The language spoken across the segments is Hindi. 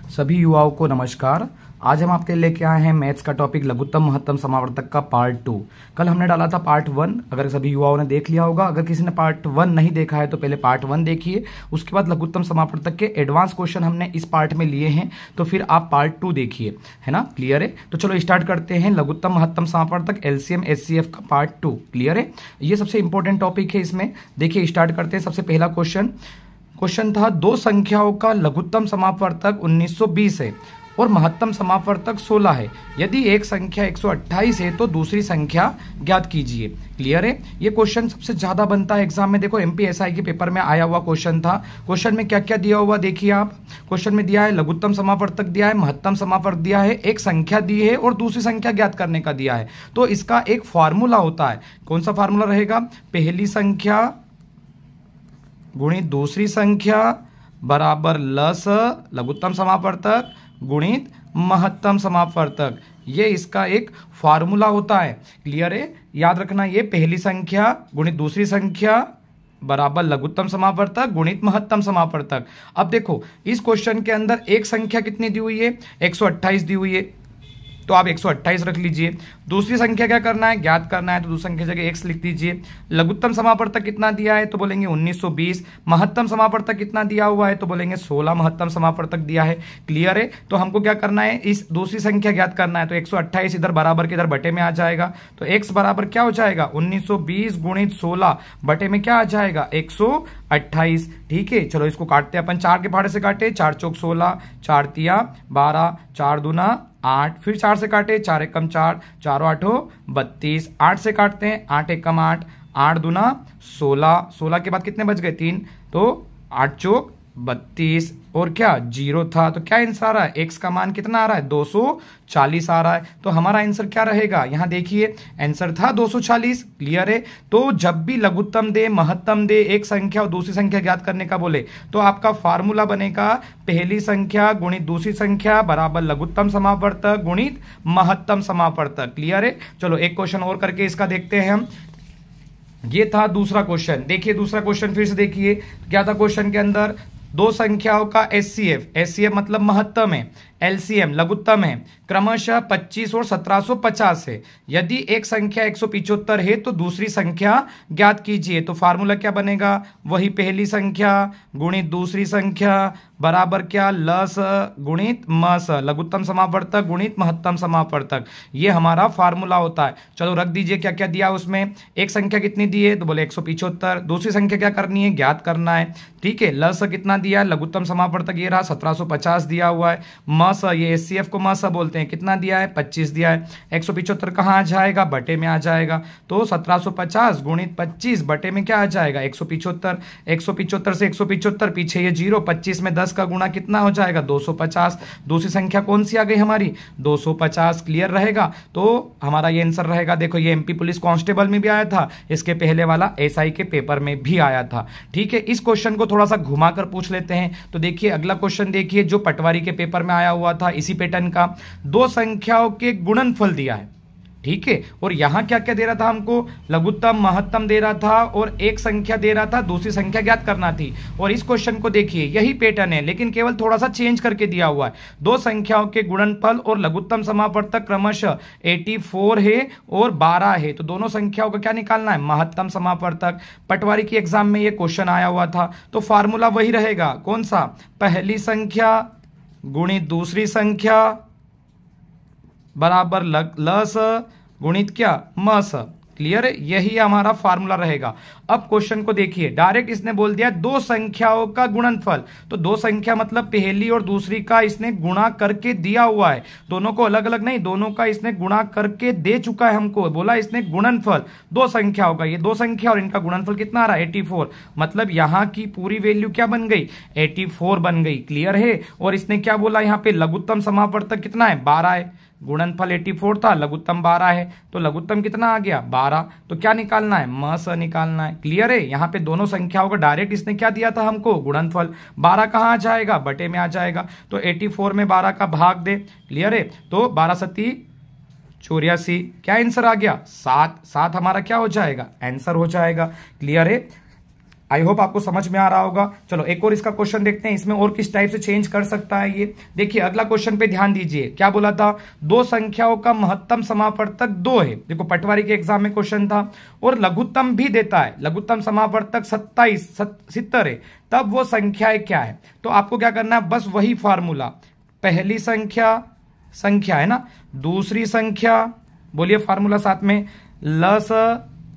सभी युवाओं को नमस्कार। आज हम आपके लिए लेके आए हैं मैथ्स का टॉपिक लघुत्तम महत्तम समावर्तक का पार्ट 2। कल हमने डाला था पार्ट 1, अगर सभी युवाओं ने देख लिया होगा। अगर किसी ने पार्ट 1 नहीं देखा है तो पहले पार्ट 1 देखिए, उसके बाद लघुत्तम समावर्तक के एडवांस क्वेश्चन हमने इस पार्ट में लिए हैं, तो फिर आप पार्ट 2 देखिए, है ना। क्लियर है? तो चलो स्टार्ट करते हैं। लघुत्तम महत्तम समावर्तक एलसीएम एचसीएफ का पार्ट 2। क्लियर है? ये सबसे इंपॉर्टेंट टॉपिक है इसमें। देखिए स्टार्ट करते हैं। सबसे पहला क्वेश्चन था, दो संख्याओं का लघुत्तम समापवर्तक 1920 है और महत्तम समापवर्तक 16 है। यदि एक संख्या 128 है तो दूसरी संख्या ज्ञात कीजिए। क्लियर है? ये क्वेश्चन सबसे ज्यादा बनता है एग्जाम में। देखो एमपीएसआई के पेपर में आया हुआ क्वेश्चन था। क्वेश्चन में क्या क्या दिया हुआ देखिए आप। क्वेश्चन में दिया है लघुत्तम समापवर्तक दिया है, महत्तम समापवर्तक दिया है, एक संख्या दी है और दूसरी संख्या ज्ञात करने का दिया है। तो इसका एक फॉर्मूला होता है। कौन सा फॉर्मूला रहेगा? पहली संख्या गुणित दूसरी संख्या बराबर लस लघुत्तम समापवर्तक गुणित महत्तम समापवर्तक। ये इसका एक फार्मूला होता है। क्लियर है? याद रखना, ये पहली संख्या गुणित दूसरी संख्या बराबर लघुत्तम समापवर्तक गुणित महत्तम समापवर्तक। अब देखो इस क्वेश्चन के अंदर एक संख्या कितनी दी हुई है? 128 दी हुई है, तो आप 128 रख लीजिए। दूसरी संख्या क्या करना है? ज्ञात करना है, तो दूसरी संख्या जगह x लिख दीजिए। लघुत्तम समापवर्तक कितना दिया है? तो बोलेंगे 1920। महत्तम समापवर्तक कितना दिया हुआ है? तो बोलेंगे 16 महत्तम समापवर्तक दिया है। क्लियर है? तो हमको क्या करना है? इस दूसरी संख्या ज्ञात करना है। तो 128 इधर बराबर के इधर बटे में आ जाएगा, तो x बराबर क्या हो जाएगा? 1920 गुणित 16 बटे में क्या आ जाएगा? 128। ठीक है, चलो इसको काटते हैं अपन। 4 के पहाड़े से काटे, 4 चौक 16, 4 तिया 12, 4 दूना 8, फिर 4 से काटे, 4 एकम 4, 4 आठों 32। 8 से काटते हैं, 8 एकम 8, 8 दूना 16, 16 के बाद कितने बच गए? 3, तो 8 चौक 32 और क्या जीरो था। तो क्या आंसर आ रहा है? एक्स का मान कितना आ रहा है? 240 आ रहा है। तो हमारा आंसर क्या रहेगा? यहां देखिए आंसर था 240। क्लियर है? तो जब भी लघुत्तम दे महत्तम दे एक संख्या और दूसरी संख्या ज्ञात करने का बोले तो आपका फार्मूला बनेगा पहली संख्या गुणित दूसरी संख्या बराबर लघुत्तम समापवर्तक गुणित महत्तम समापवर्तक। क्लियर है? चलो एक क्वेश्चन और करके इसका देखते हैं हम। ये था दूसरा क्वेश्चन। देखिए दूसरा क्वेश्चन फिर से देखिए क्या था क्वेश्चन के अंदर। दो संख्याओं का एचसीएफ मतलब महत्तम है, एलसीएम लघुत्तम है, क्रमशः 25 और 1750 है। यदि एक संख्या 175 है तो दूसरी संख्या ज्ञात कीजिए। तो फार्मूला क्या बनेगा? वही पहली संख्या गुणित दूसरी संख्या बराबर क्या? लस गुणित मस लघुत्तम समापवर्तक गुणित महत्तम समापवर्तक। ये हमारा फार्मूला होता है। चलो रख दीजिए क्या क्या दिया उसमें। एक संख्या कितनी दी है? तो बोले 175। दूसरी संख्या क्या करनी है? ज्ञात करना है। ठीक है, लस कितना दिया? लघुत्तम समापवर्तक ये रहा 1750 दिया हुआ है। मस ये एचसीएफ को मस बोलते हैं, कितना दिया है? 25 दिया है। 175 कहाँ आ जाएगा? बटे में आ जाएगा। तो 1750 गुणित 25 बटे में क्या आ जाएगा? 175। 175 से 175 पीछे ये जीरो, 25 में 10 का गुणा कितना हो जाएगा? 250। दूसरी संख्या कौन सी आ गई हमारी? 250। क्लियर रहेगा? तो हमारा ये आंसर रहेगा। देखो ये एमपी पुलिस कांस्टेबल में भी आया था, इसके पहले वाला एसआई के पेपर में भी आया था। ठीक है, इस क्वेश्चन को थोड़ा सा घुमाकर पूछ लेते हैं। तो देखिए अगला क्वेश्चन देखिए जो पटवारी के पेपर में आया हुआ था इसी पैटर्न का। दो संख्याओं के गुणनफल दिया है। ठीक है, और यहां क्या क्या दे रहा था हमको? लघुत्तम महत्तम दे रहा था और एक संख्या दे रहा था, दूसरी संख्या ज्ञात करना थी। और इस क्वेश्चन को देखिए यही पैटर्न है लेकिन केवल थोड़ा सा चेंज करके दिया हुआ है। दो संख्याओं के गुणनफल और लघुत्तम समापवर्तक क्रमशः 84 है और 12 है। तो दोनों संख्याओं का क्या निकालना है? महत्तम समापवर्तक। पटवारी की एग्जाम में यह क्वेश्चन आया हुआ था। तो फार्मूला वही रहेगा। कौन सा? पहली संख्या गुणित दूसरी संख्या बराबर लस गुणित क्या? मस। क्लियर है? यही हमारा फार्मूला रहेगा। अब क्वेश्चन को देखिए, डायरेक्ट इसने बोल दिया दो संख्याओं का गुणनफल। तो दो संख्या मतलब पहली और दूसरी का इसने गुणा करके दिया हुआ है। दोनों को अलग अलग नहीं, दोनों का इसने गुणा करके दे चुका है हमको। बोला इसने गुणनफल दो संख्याओं का, ये दो संख्या और इनका गुणनफल कितना आ रहा है? 84। मतलब यहां की पूरी वैल्यू क्या बन गई? 84 बन गई। क्लियर है? और इसने क्या बोला यहां पे? लघुत्तम समापवर्तक कितना है? 12 है। गुणनफल 84 था, लघुत्तम 12 है, तो लघुत्तम कितना आ गया? 12। तो क्या निकालना है? मस निकालना है। क्लियर है? यहाँ पे दोनों संख्याओं का डायरेक्ट इसने क्या दिया था हमको? गुणनफल। 12 कहाँ आ जाएगा? बटे में आ जाएगा। तो 84 में 12 का भाग दे। क्लियर है? तो 12 सती 84। क्या आंसर आ गया? 7। 7 हमारा क्या हो जाएगा? आंसर हो जाएगा। क्लियर है? आई होप आपको समझ में आ रहा होगा। चलो एक और इसका क्वेश्चन देखते हैं, इसमें और किस टाइप से चेंज कर सकता है ये। देखिए अगला क्वेश्चन पे ध्यान दीजिए, क्या बोला था, दो संख्याओं का महत्तम समापवर्तक 2 है। देखो पटवारी के एग्जाम में क्वेश्चन था, और लघुत्तम भी देता है, लघुत्तम समापवर्तक 70 है, तब वो संख्याएं क्या है। तो आपको क्या करना है, बस वही फार्मूला, पहली संख्या है ना, दूसरी संख्या, बोलिए फार्मूला साथ में, लस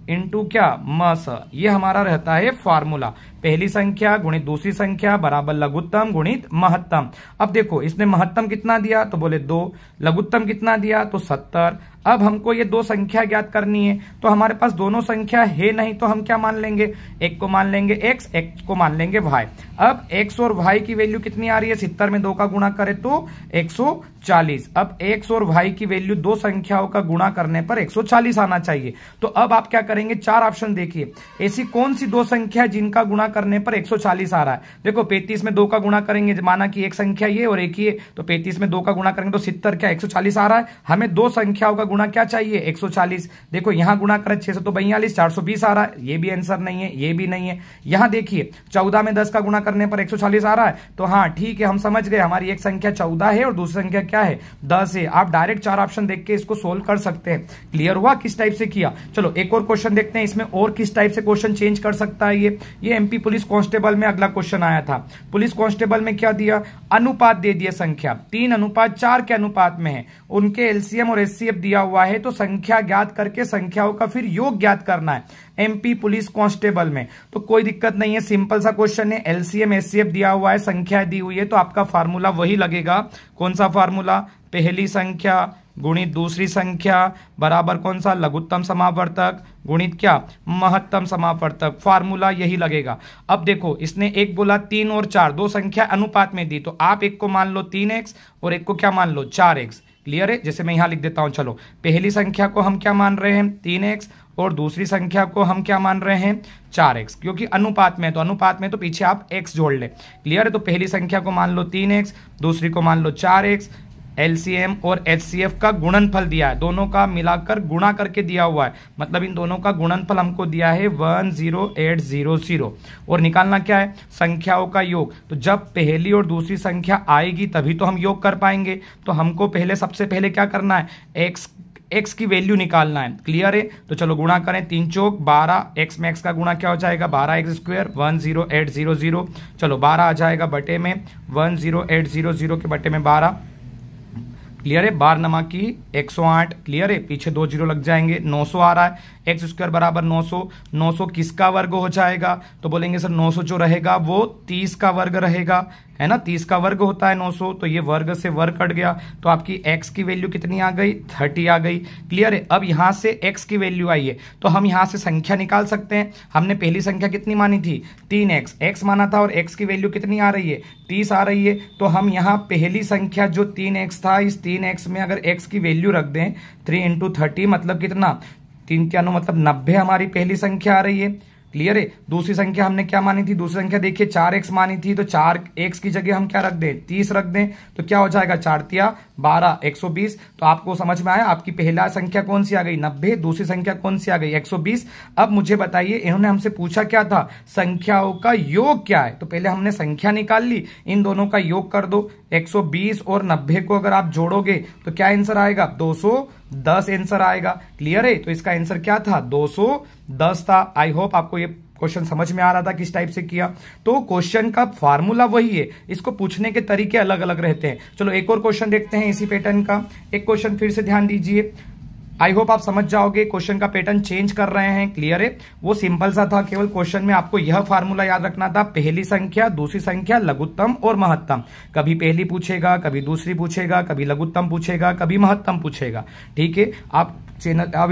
इंटू क्या, मस, ये हमारा रहता है फार्मूला। पहली संख्या गुणित दूसरी संख्या बराबर लघुत्तम गुणित महत्तम। अब देखो इसने महत्तम कितना दिया, तो बोले 2, लघुत्तम कितना दिया, तो 70। अब हमको ये दो संख्या ज्ञात करनी है, तो हमारे पास दोनों संख्या है नहीं, तो हम क्या मान लेंगे, एक को मान लेंगे x, एक को मान लेंगे y। अब x और y की वैल्यू कितनी आ रही है, 70 में 2 का गुणा करें तो 140। अब x और y की वैल्यू दो संख्याओं का गुणा करने पर 140 आना चाहिए। तो अब आप क्या करेंगे, 4 ऑप्शन देखिए, ऐसी कौन सी दो संख्या जिनका गुणा करने पर 140 आ रहा है। देखो 35 में 2 का गुणा करेंगे, माना कि एक संख्या ये और एक ये, तो 35 में 2 का गुणा करेंगे तो 70 क्या 140 आ रहा है। हमें दो संख्याओं का गुणा क्या चाहिए, 140। देखो यहां गुणा करें 6 से तो 42, 420 आ रहा है, ये भी आंसर नहीं है, ये भी नहीं है। यहां देखिए 14 में 10 का गुणा करने पर 140 आ रहा है, तो हाँ ठीक है, हम समझ गए, हमारी एक संख्या 14 है और दूसरी संख्या क्या है, 10 है। आप डायरेक्ट 4 ऑप्शन देख के इसको सोल्व कर सकते हैं। क्लियर हुआ किस टाइप से किया। चलो एक और क्वेश्चन देखते हैं, इसमें और किस टाइप से क्वेश्चन चेंज कर सकता है ये एमपी पुलिस कांस्टेबल में अगला क्वेश्चन आया था। पुलिस कांस्टेबल में क्या दिया, अनुपात दे दिया, संख्या 3:4 के अनुपात में है, उनके एलसीएम और एचसीएफ दिया हुआ है, तो संख्या ज्ञात करके संख्याओं का फिर योग ज्ञात करना है एमपी पुलिस कांस्टेबल में। तो कोई दिक्कत नहीं है, सिंपल सा क्वेश्चन है, एलसीएम एचसीएफ दिया हुआ है, संख्या दी हुई है, तो आपका फार्मूला वही लगेगा। कौन सा फार्मूला, पहली संख्या गुणित दूसरी संख्या बराबर कौन सा, लघुत्तम समापवर्तक गुणित क्या, महत्तम समापवर्तक, फार्मूला यही लगेगा। अब देखो इसने एक बोला 3 और 4, दो संख्या अनुपात में दी, तो आप एक को मान लो 3x और एक को क्या मान लो 4x। क्लियर है, जैसे मैं यहां लिख देता हूं। चलो पहली संख्या को हम क्या मान रहे हैं, 3x, और दूसरी संख्या को हम क्या मान रहे हैं, 4x, क्योंकि अनुपात में, तो अनुपात में तो पीछे आप x जोड़ ले। क्लियर है, तो पहली संख्या को मान लो 3x, दूसरी को मान लो 4x, एलसीएम और एचसीएफ का गुणनफल दिया है, दोनों का मिलाकर गुणा करके दिया हुआ है, मतलब इन दोनों का गुणनफल हमको दिया है 10800, और निकालना क्या है, संख्याओं का योग। तो जब पहली और दूसरी संख्या आएगी तभी तो हम योग कर पाएंगे, तो हमको सबसे पहले क्या करना है, x की वैल्यू निकालना है। क्लियर है, तो चलो गुणा करें, 3 चौक 12, x में x का गुणा क्या हो जाएगा, 12x स्क्वायर, 10800। चलो 12 आ जाएगा बटे में 10800 के बटे में 12। क्लियर है, 12 नमा की 108। क्लियर है, पीछे 2 जीरो लग जाएंगे, 900 आ रहा है, एक्स स्क्वायर बराबर 900। 900 किसका वर्ग हो जाएगा, तो बोलेंगे सर 900 जो रहेगा वो 30 का वर्ग रहेगा, है ना, 30 का वर्ग होता है 900, तो ये वर्ग से वर्ग कट गया, तो आपकी x की वैल्यू कितनी आ गई, 30 आ गई। क्लियर है, अब यहां से x की वैल्यू आई है, तो हम यहां से संख्या निकाल सकते हैं। हमने पहली संख्या कितनी मानी थी, 3x, x माना था, और x की वैल्यू कितनी आ रही है, 30 आ रही है। तो हम यहाँ पहली संख्या जो 3x था, इस 3x में अगर x की वैल्यू रख दें, 3 × 30 मतलब कितना, 3 3 मतलब 90 हमारी पहली संख्या आ रही है। क्लियर है, दूसरी संख्या हमने क्या मानी थी, दूसरी संख्या देखिए 4x मानी थी, तो 4x की जगह हम क्या रख दें, 30 रख दें, तो क्या हो जाएगा, 4 × 12 120। तो आपको समझ में आया, आपकी पहला संख्या कौन सी आ गई, 90, दूसरी संख्या कौन सी आ गई, 120। अब मुझे बताइए, इन्होंने हमसे पूछा क्या था, संख्याओं का योग क्या है, तो पहले हमने संख्या निकाल ली, इन दोनों का योग कर दो, 120 और 90 को अगर आप जोड़ोगे तो क्या आंसर आएगा, 210 आंसर आएगा। क्लियर है, तो इसका आंसर क्या था, 210 था। आई होप आपको ये क्वेश्चन समझ में आ रहा था किस टाइप से किया। तो क्वेश्चन का फार्मूला वही है, इसको पूछने के तरीके अलग अलग रहते हैं। चलो एक और क्वेश्चन देखते हैं इसी पैटर्न का। एक क्वेश्चन फिर से ध्यान दीजिए, आई होप आप समझ जाओगे, क्वेश्चन का पैटर्न चेंज कर रहे हैं। क्लियर है, वो सिंपल सा था, केवल क्वेश्चन में आपको यह फार्मूला याद रखना था, पहली संख्या दूसरी संख्या लघुत्तम और महत्तम। कभी पहली पूछेगा, कभी दूसरी पूछेगा, कभी लघुत्तम पूछेगा, कभी महत्तम पूछेगा। ठीक है, आप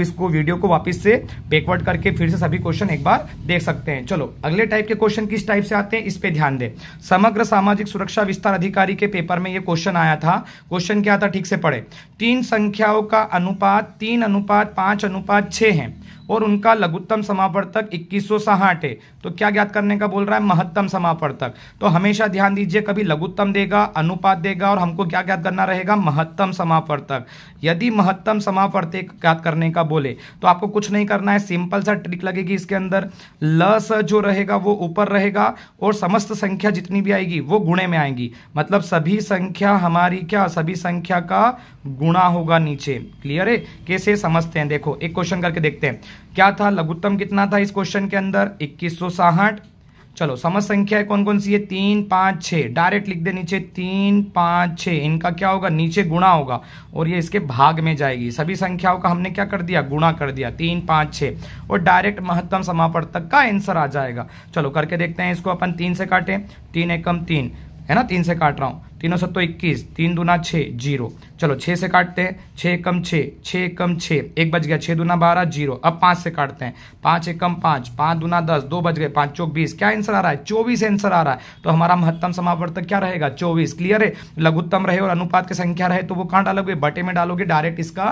इसको वीडियो को वापस से बैकवर्ड करके फिर से सभी क्वेश्चन एक बार देख सकते हैं। चलो अगले टाइप के क्वेश्चन किस टाइप से आते हैं, इस पे ध्यान दें। समग्र सामाजिक सुरक्षा विस्तार अधिकारी के पेपर में ये क्वेश्चन आया था। क्वेश्चन क्या था, ठीक से पढ़े। 3 संख्याओं का अनुपात 3:5:6 है, और उनका लघुत्तम समापवर्तक 2160 है। तो क्या ज्ञात करने का बोल रहा है? महत्तम समापवर्तक। तो हमेशा ध्यान दीजिए, कभी लघुत्तम देगा, अनुपात देगा, और हमको क्या ज्ञात करना रहेगा? महत्तम समापवर्तक। यदि महत्तम समापवर्तक ज्ञात करने का बोले तो आपको कुछ नहीं करना है, सिंपल सा ट्रिक लगेगी इसके अंदर। ल स जो रहेगा वो ऊपर रहेगा और समस्त संख्या जितनी भी आएगी वो गुणे में आएगी, मतलब सभी संख्या हमारी क्या, सभी संख्या का गुणा होगा नीचे। क्लियर है? कैसे समझते हैं, देखो एक क्वेश्चन करके देखते हैं। क्या था लघुत्तम, कितना था इस क्वेश्चन के अंदर? 2160। चलो समस्त संख्या कौन कौन सी है? 3 5 6, डायरेक्ट लिख दे नीचे 3 5 6। इनका क्या होगा? नीचे गुणा होगा और ये इसके भाग में जाएगी। सभी संख्याओं का हमने क्या कर दिया? गुणा कर दिया, 3 5 6, और डायरेक्ट महत्तम समापवर्तक का आंसर आ जाएगा। चलो करके देखते हैं इसको। अपन 3 से काटें, 3 एकम 3 है ना, 3 से काट रहा हूं, 3 7 21, 3 दूना 6 0। चलो 6 से काटते हैं, 6 एकम 6, 6 एकम 6, 1 बच गया, 6 दूना 12 0। अब 5 से काटते हैं, 5 एकम 5, 5 दूना 10, 2 बच गए, 5 चौक 20। क्या आंसर आ रहा है? 24 आंसर आ रहा है। तो हमारा महत्तम समापवर्तक क्या रहेगा? 24। क्लियर है? लघुत्तम रहे और अनुपात की संख्या रहे तो वो कहां डालोगे? बटे में डालोगे, डायरेक्ट इसका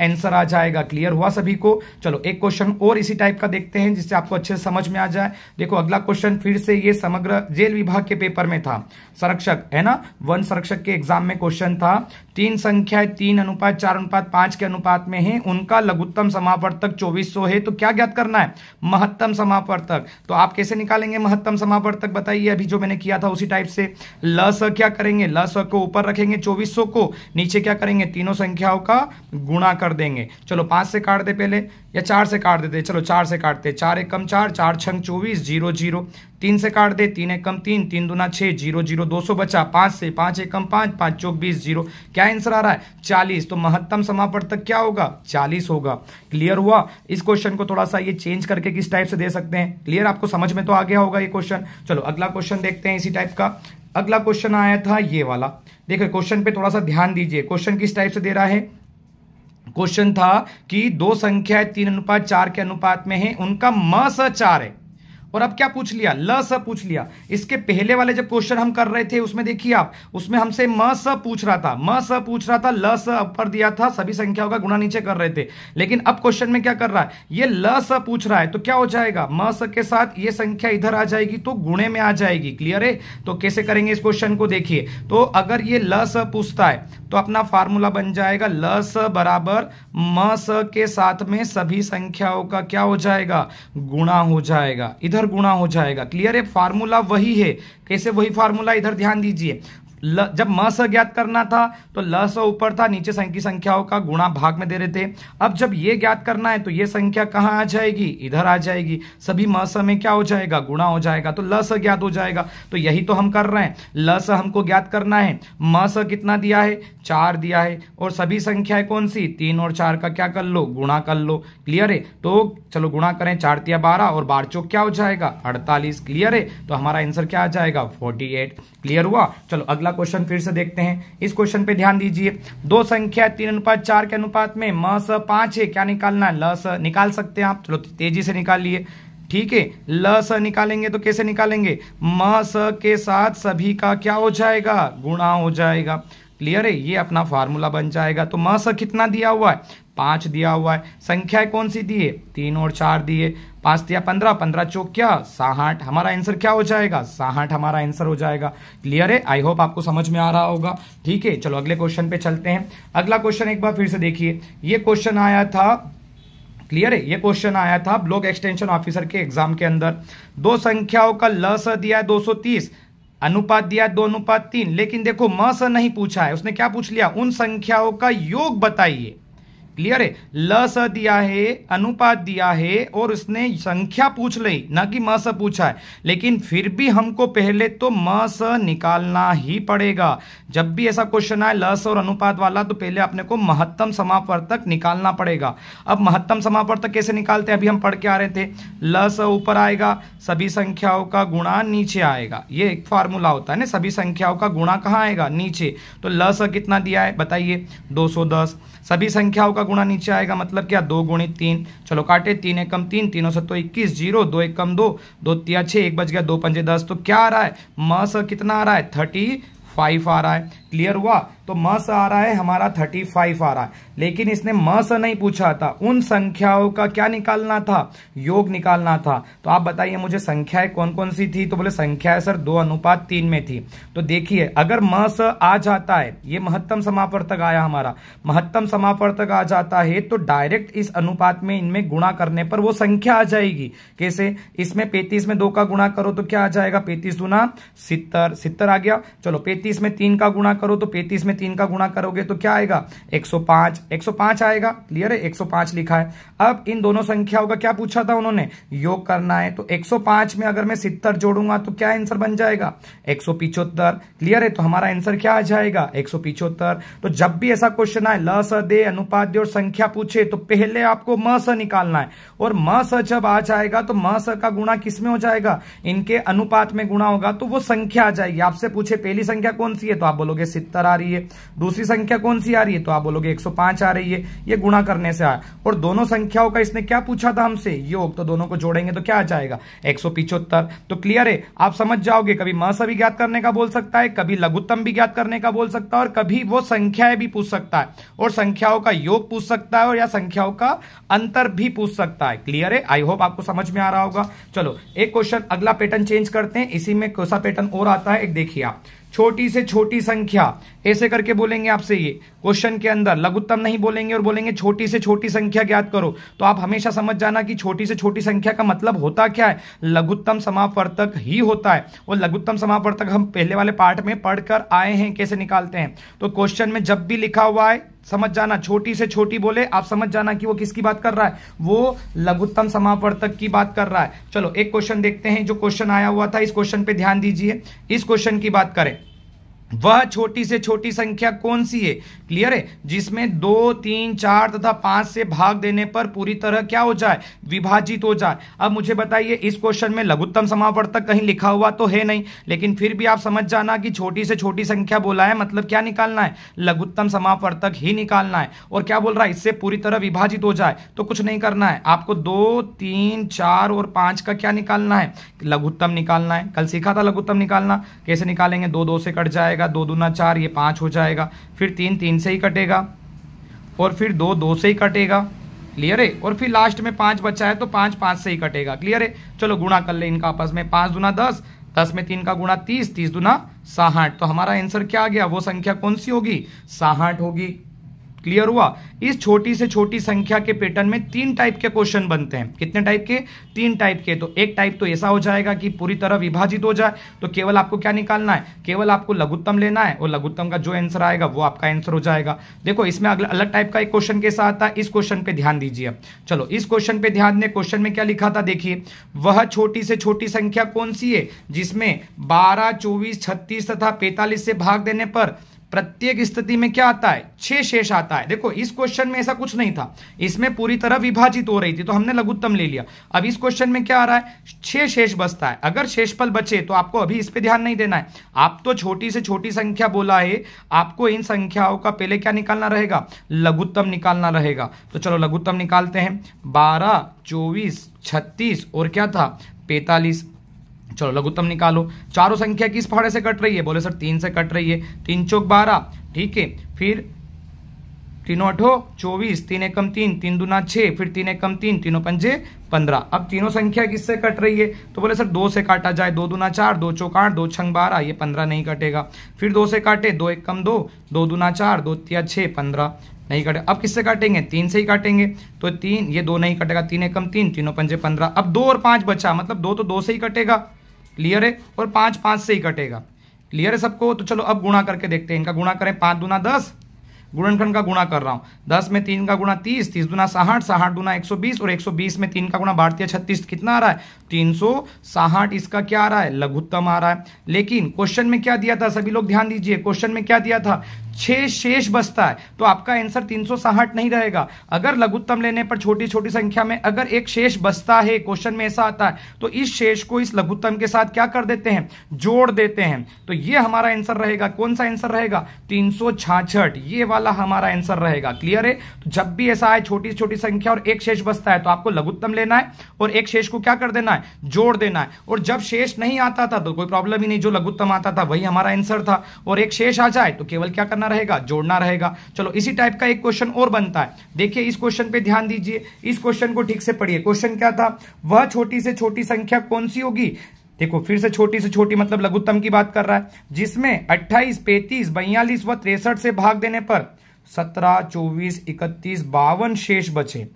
आंसर आ जाएगा। क्लियर हुआ सभी को? चलो एक क्वेश्चन और इसी टाइप का देखते हैं जिससे आपको अच्छे से समझ में आ जाए। देखो अगला क्वेश्चन फिर से ये समग्र जेल विभाग के पेपर में था, संरक्षक है ना, वन संरक्षक के एग्जाम में क्वेश्चन था। 3 संख्याएं 3:4:5 के अनुपात में है, उनका लघुत्तम समापवर्तक 2400 है। तो क्या ज्ञात करना है? महत्तम समापवर्तक। तो आप कैसे निकालेंगे महत्तम समापवर्तक? बताइए। अभी जो मैंने किया था उसी टाइप से। ल स क्या करेंगे? ल स को ऊपर रखेंगे 2400 को, नीचे क्या करेंगे? तीनों संख्याओं का गुणा कर देंगे। चलो 5 से काट दे पहले, या 4 से काट देते। चलो 4 से काटते, 4 एकम 4, 4 छंग 24 0 0। 3 से काट दे, 3 एकम 3, 3 दूना 6 0 0, 200 बचा। 5 से, 5 एकम 5, 5 चौक 20 0। क्या आंसर आ रहा है? 40। तो महत्तम समापवर्तक क्या होगा? 40 होगा। क्लियर हुआ? इस क्वेश्चन को थोड़ा सा ये चेंज करके किस टाइप से दे सकते हैं। क्लियर? आपको समझ में तो आ गया होगा ये क्वेश्चन। चलो अगला क्वेश्चन देखते हैं इसी टाइप का। अगला क्वेश्चन आया था ये वाला। देखो क्वेश्चन पे थोड़ा सा ध्यान दीजिए। क्वेश्चन किस टाइप से दे रहा है? क्वेश्चन था कि 2 संख्याएं 3:4 के अनुपात में है, उनका म स 4 है। और अब क्या पूछ लिया? ल स पूछ लिया। इसके पहले वाले जब क्वेश्चन हम कर रहे थे उसमें देखिए आप, उसमें हमसे म स पूछ रहा था, म स पूछ रहा था, ल स ऊपर दिया था, सभी संख्याओं का गुणा नीचे कर रहे थे। लेकिन अब क्वेश्चन में क्या कर रहा है? ये ल स पूछ रहा है, तो क्या हो जाएगा? म स के साथ ये संख्या इधर आ जाएगी तो गुणे में आ जाएगी। क्लियर है? तो कैसे करेंगे इस क्वेश्चन को? देखिए, तो अगर ये ल स पूछता है तो अपना फार्मूला बन जाएगा ल स बराबर म स के साथ में सभी संख्याओं का क्या हो जाएगा? गुणा हो जाएगा, इधर गुणा हो जाएगा। क्लियर है? फार्मूला वही है। कैसे वही फार्मूला? इधर ध्यान दीजिए। जब म स ज्ञात करना था तो ल स ऊपर था, नीचे संख्याओं का गुणा भाग में दे रहे थे। अब जब ये ज्ञात करना है तो ये संख्या कहां आ जाएगी? इधर आ जाएगी। सभी म स में क्या हो जाएगा? गुणा हो जाएगा, तो ल स ज्ञात हो जाएगा। तो यही तो हम कर रहे हैं। ल स हमको ज्ञात करना है। म स कितना दिया है? 4 दिया है। और सभी संख्याएं कौन सी? 3 और 4 का क्या कर लो? गुणा कर लो। क्लियर है? तो चलो गुणा करें, 4 तिया 12 और 12 चौक क्या हो जाएगा? 48। क्लियर है? तो हमारा आंसर क्या आ जाएगा? 48। क्लियर हुआ? चलो अगला क्वेश्चन फिर से देखते हैं। इस क्वेश्चन पे ध्यान दीजिए। 2 संख्या 3:4 के अनुपात में म स 5 है। क्या निकालना है? ल स निकाल सकते हैं आप। चलो तेजी से निकालिए। ठीक है? ल स निकालेंगे तो कैसे निकालेंगे? म स के साथ सभी का क्या हो जाएगा? गुणा हो जाएगा। क्लियर है? ये अपना फार्मूला बन जाएगा। तो म स कितना दिया हुआ है? 5 दिया हुआ है। संख्याएं कौन सी दिए? 3 और 4 दिए। 5 दिया 15, 15 चौक क्या? 60। हमारा आंसर क्या हो जाएगा? 60 हमारा आंसर हो जाएगा। क्लियर है? आई होप आपको समझ में आ रहा होगा। ठीक है, चलो अगले क्वेश्चन पे चलते हैं। अगला क्वेश्चन एक बार फिर से देखिए। ये क्वेश्चन आया था, क्लियर है? ये क्वेश्चन आया था ब्लॉक एक्सटेंशन ऑफिसर के एग्जाम के अंदर। 2 संख्याओं का ल स दिया है 230, अनुपात दिया है 2:3। लेकिन देखो म स नहीं पूछा है, उसने क्या पूछ लिया? उन संख्याओं का योग बताइए। क्लियर है? ल स दिया है, अनुपात दिया है और उसने संख्या पूछ ली, ना कि म स पूछा है। लेकिन फिर भी हमको पहले तो म स निकालना ही पड़ेगा। जब भी ऐसा क्वेश्चन आए ल स और अनुपात वाला, तो पहले अपने को महत्तम समापवर्तक निकालना पड़ेगा। अब महत्तम समापवर्तक कैसे निकालते हैं? अभी हम पढ़ के आ रहे थे। ल स ऊपर आएगा, सभी संख्याओं का गुणा नीचे आएगा। ये एक फार्मूला होता है ना, सभी संख्याओं का गुणा कहाँ आएगा? नीचे। तो ल स कितना दिया है बताइए? 210। सभी संख्याओं का गुणा नीचे आएगा, मतलब क्या? 2 गुणित 3। चलो काटे, 3 एकम 3, 3 7 21 0, 2 एकम 2, 2 तिया 6, 1 बच गया, 2 पंजे 10। तो क्या आ रहा है? म स कितना आ रहा है? 35 आ रहा है। क्लियर हुआ? तो म स आ रहा है हमारा 35 आ रहा है, लेकिन इसने म स नहीं पूछा था, उन संख्याओं का क्या निकालना था, योग निकालना था। तो आप बताइए मुझे संख्याएं कौन कौन सी थी? तो बोले संख्याएं सर 2:3 में थी। तो देखिए अगर म स आ जाता है, ये महत्तम समापवर्तक आया हमारा, महत्तम समापवर्तक आ जाता है तो डायरेक्ट इस अनुपात में इनमें गुणा करने पर वो संख्या आ जाएगी। कैसे? इसमें 35 में 2 का गुणा करो तो क्या आ जाएगा, 35 दूना 70, 70 आ गया। चलो 35 में 3 का गुणा करो तो 35 में 3 का गुणा करोगे तो क्या आएगा, 105, 105 आएगा। क्लियर है? 105 लिखा है। अब इन दोनों संख्याओं का क्या पूछा था उन्होंने, योग करना है। तो 105 में अगर मैं 70 जोड़ूंगा तो क्या आंसर बन जाएगा, 175। क्लियर है? तो हमारा आंसर क्या आ जाएगा, 175। तो जब भी ऐसा क्वेश्चन आए, ल स दे अनुपात दे और संख्या पूछे, तो पहले आपको म स निकालना है, और म स जब आ जाएगा तो म स का गुणा किसमें हो जाएगा, इनके अनुपात में गुणा होगा तो वो संख्या आ जाएगी। आपसे पूछे पहली संख्या कौन सी है तो आप बोलोगे 70 आ रही है, दूसरी संख्या कौन सी आ रही है तो आप बोलोगे 105 आ रही है। ये गुणा करने से आया। और दोनों संख्याओं का इसने क्या पूछा था हमसे, योग, तो दोनों को जोड़ेंगे तो क्या आ जाएगा, 175। तो क्लियर है? आप समझ जाओगे, कभी म स भी ज्ञात करने का बोल सकता है, कभी लघुत्तम भी ज्ञात करने का बोल सकता है, और कभी वो संख्याएं भी पूछ सकता है, और संख्याओं का योग पूछ सकता है, और या संख्याओं का अंतर भी पूछ सकता है। क्लियर है? आई होप आपको समझ में आ रहा होगा। चलो एक क्वेश्चन, अगला पैटर्न चेंज करते हैं, इसी में कौन सा पैटर्न और आता है, एक देखिए आप, छोटी से छोटी संख्या ऐसे करके बोलेंगे आपसे, ये क्वेश्चन के अंदर लघुत्तम नहीं बोलेंगे और बोलेंगे छोटी से छोटी संख्या ज्ञात करो। तो आप हमेशा समझ जाना कि छोटी से छोटी संख्या का मतलब होता क्या है, लघुत्तम समापवर्तक ही होता है। और लघुत्तम समापवर्तक हम पहले वाले पार्ट में पढ़कर आए हैं कैसे निकालते हैं। तो क्वेश्चन में जब भी लिखा हुआ है समझ जाना, छोटी से छोटी बोले आप समझ जाना कि वो किसकी बात कर रहा है, वो लघुत्तम समापवर्तक की बात कर रहा है। चलो एक क्वेश्चन देखते हैं, जो क्वेश्चन आया हुआ था इस क्वेश्चन पे ध्यान दीजिए। इस क्वेश्चन की बात करें, वह छोटी से छोटी संख्या कौन सी है, क्लियर है, जिसमें 2, 3, 4 तथा 5 से भाग देने पर पूरी तरह क्या हो जाए, विभाजित हो जाए। अब मुझे बताइए इस क्वेश्चन में लघुत्तम समापवर्तक कहीं लिखा हुआ तो है नहीं, लेकिन फिर भी आप समझ जाना कि छोटी से छोटी संख्या बोला है, मतलब क्या निकालना है, लघुत्तम समापवर्तक ही निकालना है। और क्या बोल रहा है, इससे पूरी तरह विभाजित हो जाए। तो कुछ नहीं करना है आपको, 2, 3, 4 और 5 का क्या निकालना है, लघुत्तम निकालना है। कल सीखा था लघुत्तम निकालना, कैसे निकालेंगे, 2 2 से कट जाएगा, 2 दूना 4, ये 5 हो जाएगा, फिर 3 3 से ही कटेगा, और फिर 2 2 से ही कटेगा। क्लियर है? और फिर लास्ट में 5 बचा है तो 5 5 से ही कटेगा। क्लियर है? चलो गुणा कर ले इनका आपस में, 5 दूना 10, 10 में 3 का गुणा 30, 30 दूना 60। तो हमारा आंसर क्या आ गया, वो संख्या कौन सी होगी, 60 होगी। क्लियर हुआ? इस छोटी से छोटी संख्या के पैटर्न में 3 टाइप के क्वेश्चन बनते हैं। कितने टाइप के, 3 टाइप के। तो एक टाइप तो ऐसा हो जाएगा कि पूरी तरह विभाजित हो जाए, तो केवल आपको क्या निकालना है, केवल आपको लघुत्तम लेना है, और लघुत्तम का जो आंसर आएगा वो आपका आंसर हो जाएगा। देखो इसमें अगला अलग टाइप का एक क्वेश्चन कैसा आता है, इस क्वेश्चन पे ध्यान दीजिए। चलो इस क्वेश्चन पे ध्यान दें, क्वेश्चन में क्या लिखा था देखिए, वह छोटी से छोटी संख्या कौन सी है जिसमें 12, 24, 36 तथा 45 से भाग देने पर प्रत्येक स्थिति में क्या आता है, 6 शेष आता है। देखो इस क्वेश्चन में ऐसा कुछ नहीं था, इसमें पूरी तरह विभाजित हो रही थी तो हमने लघुत्तम ले लिया। अब इस क्वेश्चन में क्या आ रहा है, 6 शेष बचता है। अगर शेषफल बचे तो आपको अभी इस पे ध्यान नहीं देना है, आप तो छोटी से छोटी संख्या बोला है, आपको इन संख्याओं का पहले क्या निकालना रहेगा, लघुत्तम निकालना रहेगा। तो चलो लघुत्तम निकालते हैं, 12, 24, 36 और क्या था, 45। चलो लघुत्तम निकालो। चारों संख्या किस पहाड़े से कट रही है, बोले सर 3 से कट रही है, 3 चौक 12, ठीक है, फिर 3 8 24, 3 एकम 3, 3 दूना 6, फिर 3 एकम 3, 3 पंजे 15। अब तीनों संख्या किससे कट रही है, तो बोले सर 2 से काटा जाए, 2 दूना 4, 2 चौक 8, 2 छंग 12, ये 15 नहीं कटेगा। फिर 2 से काटे, 2 एकम 2, 2 दूना 4, 2 तिया 6, 15 नहीं कटे। अब किससे काटेंगे, 3 से ही काटेंगे, तो 3, ये 2 नहीं कटेगा, 3 एकम 3, 3 पंजे 15। अब 2 और 5 बचा, मतलब 2 तो 2 से ही कटेगा, क्लियर है, और 5 5 से ही कटेगा। क्लियर है सबको? तो चलो अब गुणा करके देखते हैं, इनका गुणा करें, 5 दूना 10, गुणनखंड का गुणा कर रहा हूं, 10 में 3 का गुणा 30, 30 दूना 60, 60 दूना 120, और 120 में 3 का गुणा 12 36, कितना आ रहा है, 360। इसका क्या आ रहा है, लघुत्तम आ रहा है। लेकिन क्वेश्चन में क्या दिया था, सभी लोग ध्यान दीजिए, क्वेश्चन में क्या दिया था, 6 शेष बचता है, तो आपका आंसर 360 नहीं रहेगा। अगर लघुत्तम लेने पर छोटी छोटी संख्या में अगर एक शेष बचता है, क्वेश्चन में ऐसा आता है, तो इस शेष को इस लघुत्तम के साथ क्या कर देते हैं, जोड़ देते हैं। तो ये हमारा आंसर रहेगा, कौन सा आंसर रहेगा, 366। ये वाला हमारा आंसर रहेगा। क्लियर है? तो जब भी ऐसा है छोटी छोटी संख्या और एक शेष बचता है तो आपको लघुत्तम लेना है और एक शेष को क्या कर देना है, जोड़ देना है। और जब शेष नहीं आता था तो कोई प्रॉब्लम ही नहीं, जो लघुत्तम आता था वही हमारा आंसर था। और एक शेष आ जाए तो केवल क्या करना रहेगा, जोड़ना रहेगा। चलो इसी टाइप का एक क्वेश्चन और बनता है। देखिए इस क्वेश्चन पे ध्यान दीजिए, इस क्वेश्चन को ठीक से पढ़िए। क्वेश्चन क्या था, वह छोटी से छोटी संख्या कौन सी होगी। देखो फिर से छोटी मतलब लघुत्तम की बात कर रहा है, जिसमें 28, 35, 42 व 63 से भाग देने पर 17, 24, 31, 52 शेष बचे।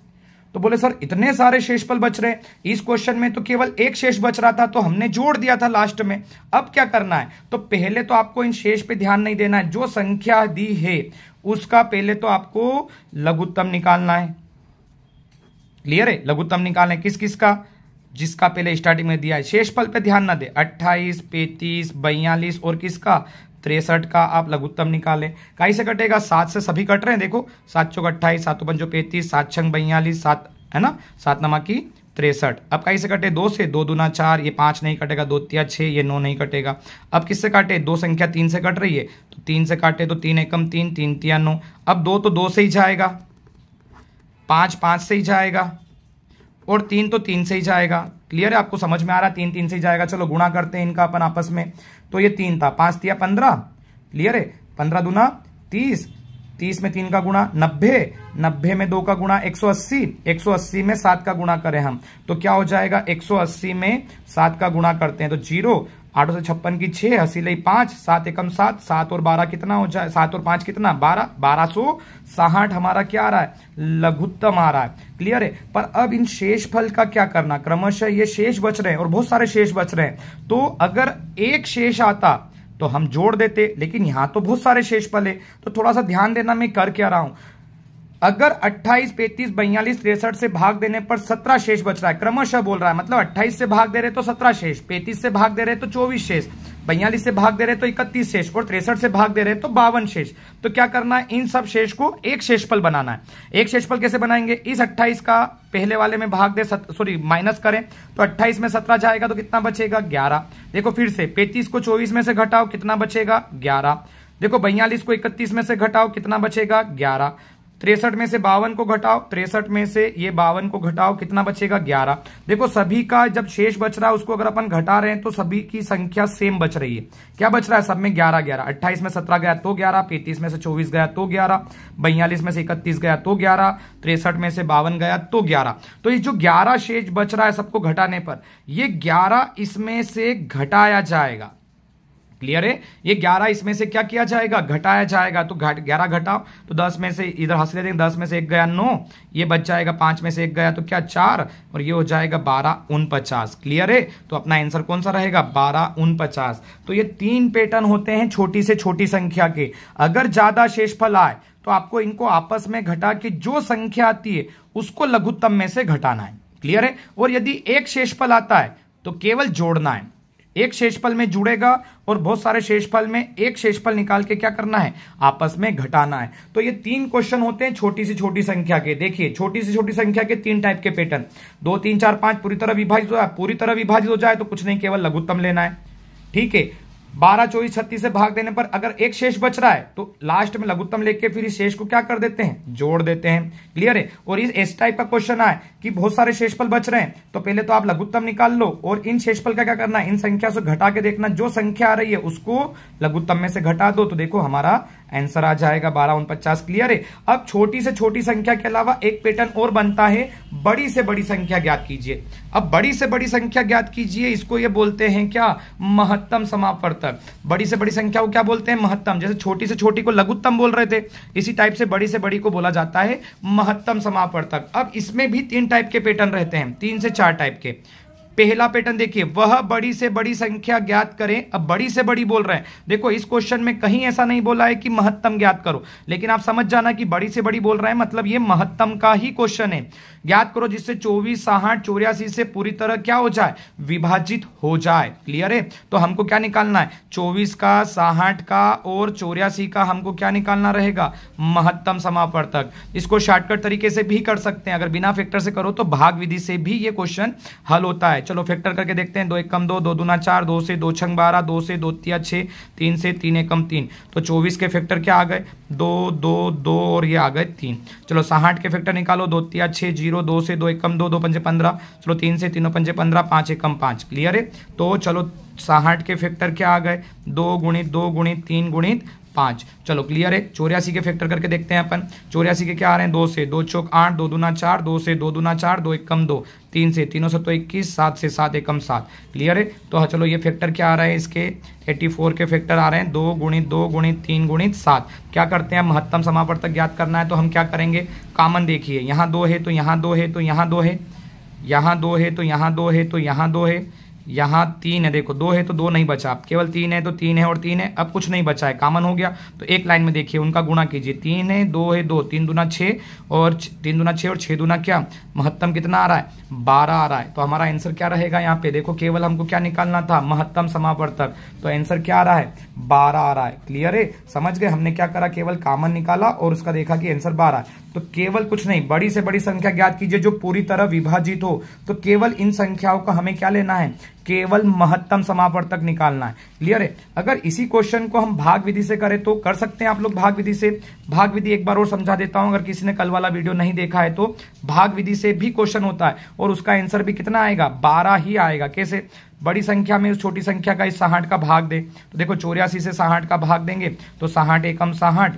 तो बोले सर इतने सारे शेषफल बच रहे हैं, इस क्वेश्चन में तो केवल एक शेष बच रहा था तो हमने जोड़ दिया था लास्ट में। अब क्या करना है, तो पहले तो आपको इन शेष पे ध्यान नहीं देना है, जो संख्या दी है उसका पहले तो आपको लघुत्तम निकालना है। क्लियर है? लघुत्तम निकालना है किस किस का, जिसका पहले स्टार्टिंग में दिया है। शेषफल पे ध्यान ना दे, 28, 35, 42 और किसका, 63 का आप लघुत्तम निकालें। कहीं से कटेगा, 7 से सभी कट रहे हैं। देखो 7 चौक 28, 7 पंजो 35, 7 छंग 42, 7 है ना, 7 नमा की 63। अब कहीं से कटे, 2 से, 2 दूना 4, ये 5 नहीं कटेगा, 2 तिया 6, ये 9 नहीं कटेगा। अब किससे काटे, 2 संख्या 3 से कट रही है तो 3 से काटे तो 3 एकम 3, 3 तिया 9। अब 2 तो 2 से ही जाएगा, 5 5 से ही जाएगा और 3 तो 3 से ही जाएगा। क्लियर है? आपको समझ में आ रहा है, 3 3 से ही जाएगा। चलो गुणा करते हैं इनका अपन आपस में। तो ये 3 था, 5 तिया 15। क्लियर है? 15 दूना 30, 30 में 3 का गुणा 90, 90 में 2 का गुणा 180, 180 में 7 का गुणा करें हम तो क्या हो जाएगा, 180 में 7 का गुणा करते हैं तो 0, 8 से 56 की 6, हसीले 5, 7 एकम 7, 7 और 12 कितना हो जाए, 7 और 5 कितना, 12, 1260 हमारा क्या आ रहा है, लघुत्तम आ रहा है। क्लियर है? पर अब इन शेषफल का क्या करना, क्रमशः ये शेष बच रहे हैं और बहुत सारे शेष बच रहे हैं। तो अगर एक शेष आता तो हम जोड़ देते, लेकिन यहां तो बहुत सारे शेषफल है तो थोड़ा सा ध्यान देना मैं कर क्या रहा हूं। अगर 28, 35, 42, 63 से भाग देने पर 17 शेष बच रहा है, क्रमशः बोल रहा है, मतलब 28 से भाग दे रहे तो 17 शेष, 35 से भाग दे रहे तो 24 शेष, 42 से भाग दे रहे तो 31 शेष और 63 से भाग दे रहे तो 52 शेष। तो क्या करना है, इन सब शेष को एक शेषफल बनाना है। एक शेषफल कैसे बनाएंगे, इस 28 का पहले वाले में भाग दे, माइनस करें तो 28 में 17 जाएगा तो कितना बचेगा, 11। देखो फिर से 35 को 24 में से घटाओ, कितना बचेगा, 11। देखो 42 को 31 में से घटाओ, कितना बचेगा, 11। 63 में से 52 को घटाओ, 63 में से ये 52 को घटाओ, कितना बचेगा, 11। देखो सभी का जब शेष बच रहा है उसको अगर अपन घटा रहे हैं तो सभी की संख्या सेम बच रही है। क्या बच रहा है, सब में 11 11। 28 में 17 गया तो 11, 35 में से 24 गया तो 11, 42 में से 31 गया तो 11, 63 में से 52 गया तो 11। तो ये जो 11 शेष बच रहा है सबको घटाने पर, ये 11 इसमें से घटाया जाएगा। क्लियर है? ये 11 इसमें से क्या किया जाएगा, घटाया जाएगा। तो 11 घटाओ तो 10 में से इधर हंस लेते हैं, 10 में से 1 गया 9, ये बच जाएगा, 5 में से 1 गया तो क्या 4 और ये हो जाएगा 12 49। क्लियर है? तो अपना आंसर कौन सा रहेगा, 12 49। तो ये 3 पैटर्न होते हैं छोटी से छोटी संख्या के। अगर ज्यादा शेषफल आए तो आपको इनको आपस में घटा के जो संख्या आती है उसको लघुत्तम में से घटाना है। क्लियर है? और यदि एक शेषफल आता है तो केवल जोड़ना है। एक शेषफल में जुड़ेगा और बहुत सारे शेषफल में एक शेषफल निकाल के क्या करना है, आपस में घटाना है। तो ये 3 क्वेश्चन होते हैं छोटी से छोटी संख्या के। देखिए छोटी से छोटी संख्या के 3 टाइप के पैटर्न, 2 3 4 5 पूरी तरह विभाजित हो जाए, पूरी तरह विभाजित हो जाए तो कुछ नहीं, केवल लघुत्तम लेना है। ठीक है? 12, 24, 36 से भाग देने पर अगर एक शेष बच रहा है तो लास्ट में लघुत्तम लेके फिर इस शेष को क्या कर देते हैं, जोड़ देते हैं। क्लियर है? और इस टाइप का क्वेश्चन आए कि बहुत सारे शेषफल बच रहे हैं तो पहले तो आप लघुत्तम निकाल लो और इन शेषफल का क्या करना है, इन संख्या से घटा के देखना, जो संख्या आ रही है उसको लघुत्तम में से घटा दो तो देखो हमारा आंसर आ जाएगा 12 49। क्लियर है? अब छोटी से छोटी संख्या के अलावा एक पैटर्न और बनता है, बड़ी से बड़ी संख्या ज्ञात कीजिए। अब बड़ी से बड़ी संख्या ज्ञात कीजिए, इसको ये बोलते हैं क्या, महत्तम समापवर्तक। बड़ी से बड़ी संख्या को क्या बोलते हैं, महत्तम। जैसे छोटी से छोटी को लघुत्तम बोल रहे थे, इसी टाइप से बड़ी बड़ी को बोला जाता है महत्तम समापवर्तक। अब इसमें भी 3 टाइप के पैटर्न रहते हैं, 3 से 4 टाइप के। पहला पैटर्न देखिए, वह बड़ी से बड़ी संख्या ज्ञात करें। अब बड़ी से बड़ी बोल रहे हैं, देखो इस क्वेश्चन में कहीं ऐसा नहीं बोला है कि महत्तम ज्ञात करो, लेकिन आप समझ जाना कि बड़ी से बड़ी बोल रहे हैं मतलब ये महत्तम का ही क्वेश्चन है। ज्ञात करो जिससे 24, 60, 84 से पूरी तरह क्या हो जाए, विभाजित हो जाए। क्लियर है? तो हमको क्या निकालना है, 24 का, 60 का और 84 का हमको क्या निकालना रहेगा, महत्तम समापवर्तक। इसको शॉर्टकट तरीके से भी कर सकते हैं, अगर बिना फैक्टर से करो तो भाग विधि से भी ये क्वेश्चन हल होता है। है। चलो फैक्टर करके देखते हैं, 2 एकम 2, 2 दूना 4, 2 से 2 छंग 12, 2 से 2 तिया 6, 3 से 3 एकम 3। तो 24 के फैक्टर क्या आ गए, 2 2 2 और ये आ गए 3। चलो 68 के फैक्टर निकालो, 2 तिया 6, 0, 2 से 2 एकम 2, 2 पंजे 15, चलो 3 से 3 पंजे 15, 5 एकम 5। क्लियर है। तो चलो 68 के फैक्टर क्या आ गए, 2 गुणित 2 गुणित 3 गुणित 5। चलो क्लियर है। 84 के फैक्टर करके देखते हैं अपन। 84 के क्या आ रहे हैं, 2 से 2 चौक 8, 2 दूना 4, 2 से 2 दूना 4, 2 एकम 2, 3 से 3 7 21, 7 से 7 एकम 7। क्लियर है। तो चलो ये फैक्टर क्या आ रहा है इसके, 84 के फैक्टर आ रहे हैं 2 गुणित 2 गुणित 3 गुणित 7। क्या करते हैं, महत्तम समावर्तक ज्ञात करना है तो हम क्या करेंगे, कॉमन देखिए, यहाँ 2 है तो यहाँ 2 है तो यहाँ 2 है, यहाँ 2 है तो यहाँ 2 है तो यहाँ 2 है, यहाँ 3 है, देखो 2 है तो 2 नहीं बचा, केवल 3 है तो 3 है और 3 है, अब कुछ नहीं बचा है, कॉमन हो गया। तो एक लाइन में देखिए उनका गुणा कीजिए, 3 है 2 है 2, 3 दूना 6 और 3 दूना 6 और 6 दूना क्या, महत्तम कितना आ रहा है, 12 आ रहा है। तो हमारा आंसर क्या रहेगा, यहाँ पे देखो केवल हमको क्या निकालना था, महत्तम समावर्तक, तो आंसर क्या आ रहा है, 12 आ रहा है। क्लियर है, समझ गए। हमने क्या करा, केवल कॉमन निकाला और उसका देखा कि आंसर 12 है। तो केवल कुछ नहीं, बड़ी से बड़ी संख्या ज्ञात कीजिए जो पूरी तरह विभाजित हो, तो केवल इन संख्याओं का हमें क्या लेना है, केवल महत्तम समावर्तक निकालना है। क्लियर है। अगर इसी क्वेश्चन को हम भाग विधि से करें तो कर सकते हैं आप लोग भाग विधि से। भाग विधि एक बार और समझा देता हूं, अगर किसी ने कल वाला वीडियो नहीं देखा है तो भाग विधि से भी क्वेश्चन होता है और उसका आंसर भी कितना आएगा, 12 ही आएगा। कैसे, बड़ी संख्या में उस छोटी संख्या का इस 68 का भाग दे, तो देखो 84 से 68 का भाग देंगे तो 68 एकम 68।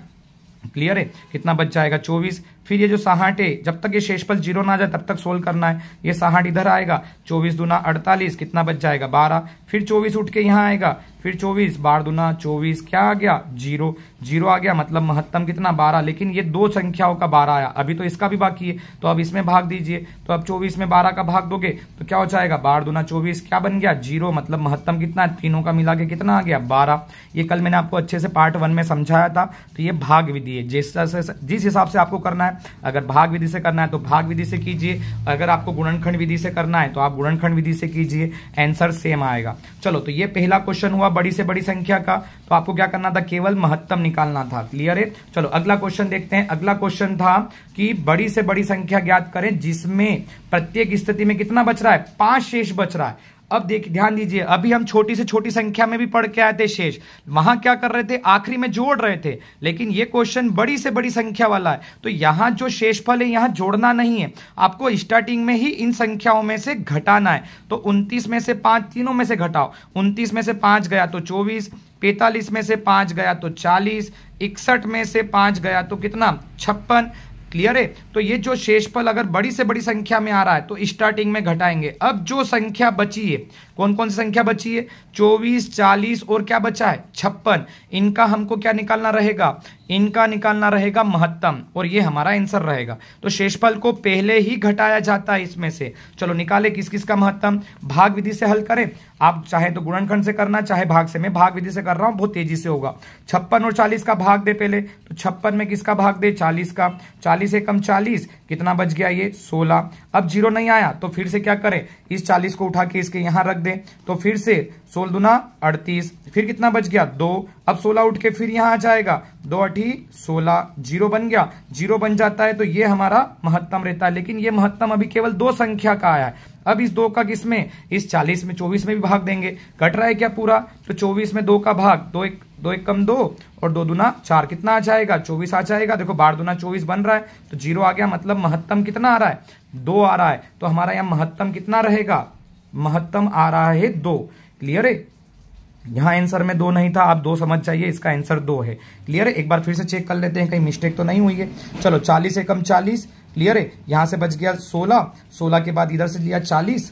क्लियर है, कितना बच जाएगा, 24। फिर ये जो 68 है, जब तक ये शेषफल 0 ना आ जाए तब तक सोल्व करना है। ये 68 इधर आएगा, 24 दूना 48, कितना बच जाएगा, 12। फिर 24 उठ के यहाँ आएगा, फिर 24, 12 दूना 24, क्या आ गया, 0 0 आ गया, मतलब महत्तम कितना, 12। लेकिन ये दो संख्याओं का 12 आया, अभी तो इसका भी बाकी है, तो अब इसमें भाग दीजिए। तो अब 24 में 12 का भाग दोगे तो क्या हो जाएगा, 12 दूना 24, क्या बन गया, 0, मतलब महत्तम कितना, तीनों का मिला के कितना आ गया, 12। ये कल मैंने आपको अच्छे से पार्ट 1 में समझाया था। तो ये भाग विधि है, जिस हिसाब से आपको करना है। अगर भाग विधि से करना है तो भाग विधि से कीजिए, अगर आपको गुणनखंड विधि से करना है तो आप गुणनखंड विधि से कीजिए, आंसर सेम आएगा। चलो, तो ये पहला क्वेश्चन हुआ बड़ी से बड़ी संख्या का, तो आपको क्या करना था, केवल महत्तम निकालना था। क्लियर है। चलो अगला क्वेश्चन देखते हैं। अगला क्वेश्चन था कि बड़ी से बड़ी संख्या ज्ञात करें जिसमें प्रत्येक स्थिति में कितना बच रहा है, 5 शेष बच रहा है। अब ध्यान दीजिए, अभी हम छोटी से छोटी संख्या में भी पढ़ के आए थे शेष, वहां क्या कर रहे थे, आखिरी में जोड़ रहे थे। लेकिन ये क्वेश्चन बड़ी से बड़ी संख्या वाला है, तो यहां जो शेषफल है यहां जोड़ना नहीं है, आपको स्टार्टिंग में ही इन संख्याओं में से घटाना है। तो 29 में से 5 तीनों में से घटाओ, 29 में से 5 गया तो 24, 45 में से 5 गया तो 40, 61 में से 5 गया तो कितना, 56। क्लियर है। तो ये जो शेषफल अगर बड़ी से बड़ी संख्या में आ रहा है तो स्टार्टिंग में घटाएंगे। अब जो संख्या बची है, कौन कौन सी संख्या बची है, 24, 40 और क्या बचा है, 56। इनका हमको क्या निकालना रहेगा, इनका निकालना रहेगा महत्तम, और ये हमारा आंसर रहेगा। तो शेषफल को पहले ही घटाया जाता है इसमें से। चलो निकाले किस किस का महत्तम, भाग विधि से हल करें, आप चाहे तो गुणनखंड से करना, चाहे भाग से। मैं भाग विधि से कर रहा हूं, बहुत तेजी से होगा। 56 और 40 का भाग दे पहले, तो 56 में किसका भाग दे, 40 का, 40 एकम 40, कितना बच गया, ये 16। अब 0 नहीं आया तो फिर से क्या करें, इस 40 को उठा के इसके यहां रख दें, तो फिर से 16 दूना 38, फिर कितना बच गया, 2। अब 16 उठ के फिर यहां आ जाएगा, 2 8 16, 0 बन गया। 0 बन जाता है तो ये हमारा महत्तम रहता है। लेकिन ये महत्तम अभी केवल 2 संख्या का आया है। अब इस 2 का किसमें, इस 40 में, 24 में भी भाग देंगे। कट रहा है क्या पूरा, तो 24 में 2 का भाग, 2 एकम 2 और 2 दूना 4, कितना आ जाएगा, 24 आ जाएगा। देखो 12 दूना 24 बन रहा है, तो 0 आ गया, मतलब महत्तम कितना आ रहा है, 2 आ रहा है। तो हमारा यहाँ महत्तम कितना रहेगा, महत्तम आ रहा है 2। क्लियर है। यहां आंसर में 2 नहीं था, आप 2 समझ जाइए, इसका आंसर 2 है। क्लियर है। एक बार फिर से चेक कर लेते हैं कहीं मिस्टेक तो नहीं हुई है। चलो 40 एकम 40, क्लियर है। यहां से बच गया 16, 16 के बाद इधर से लिया 40,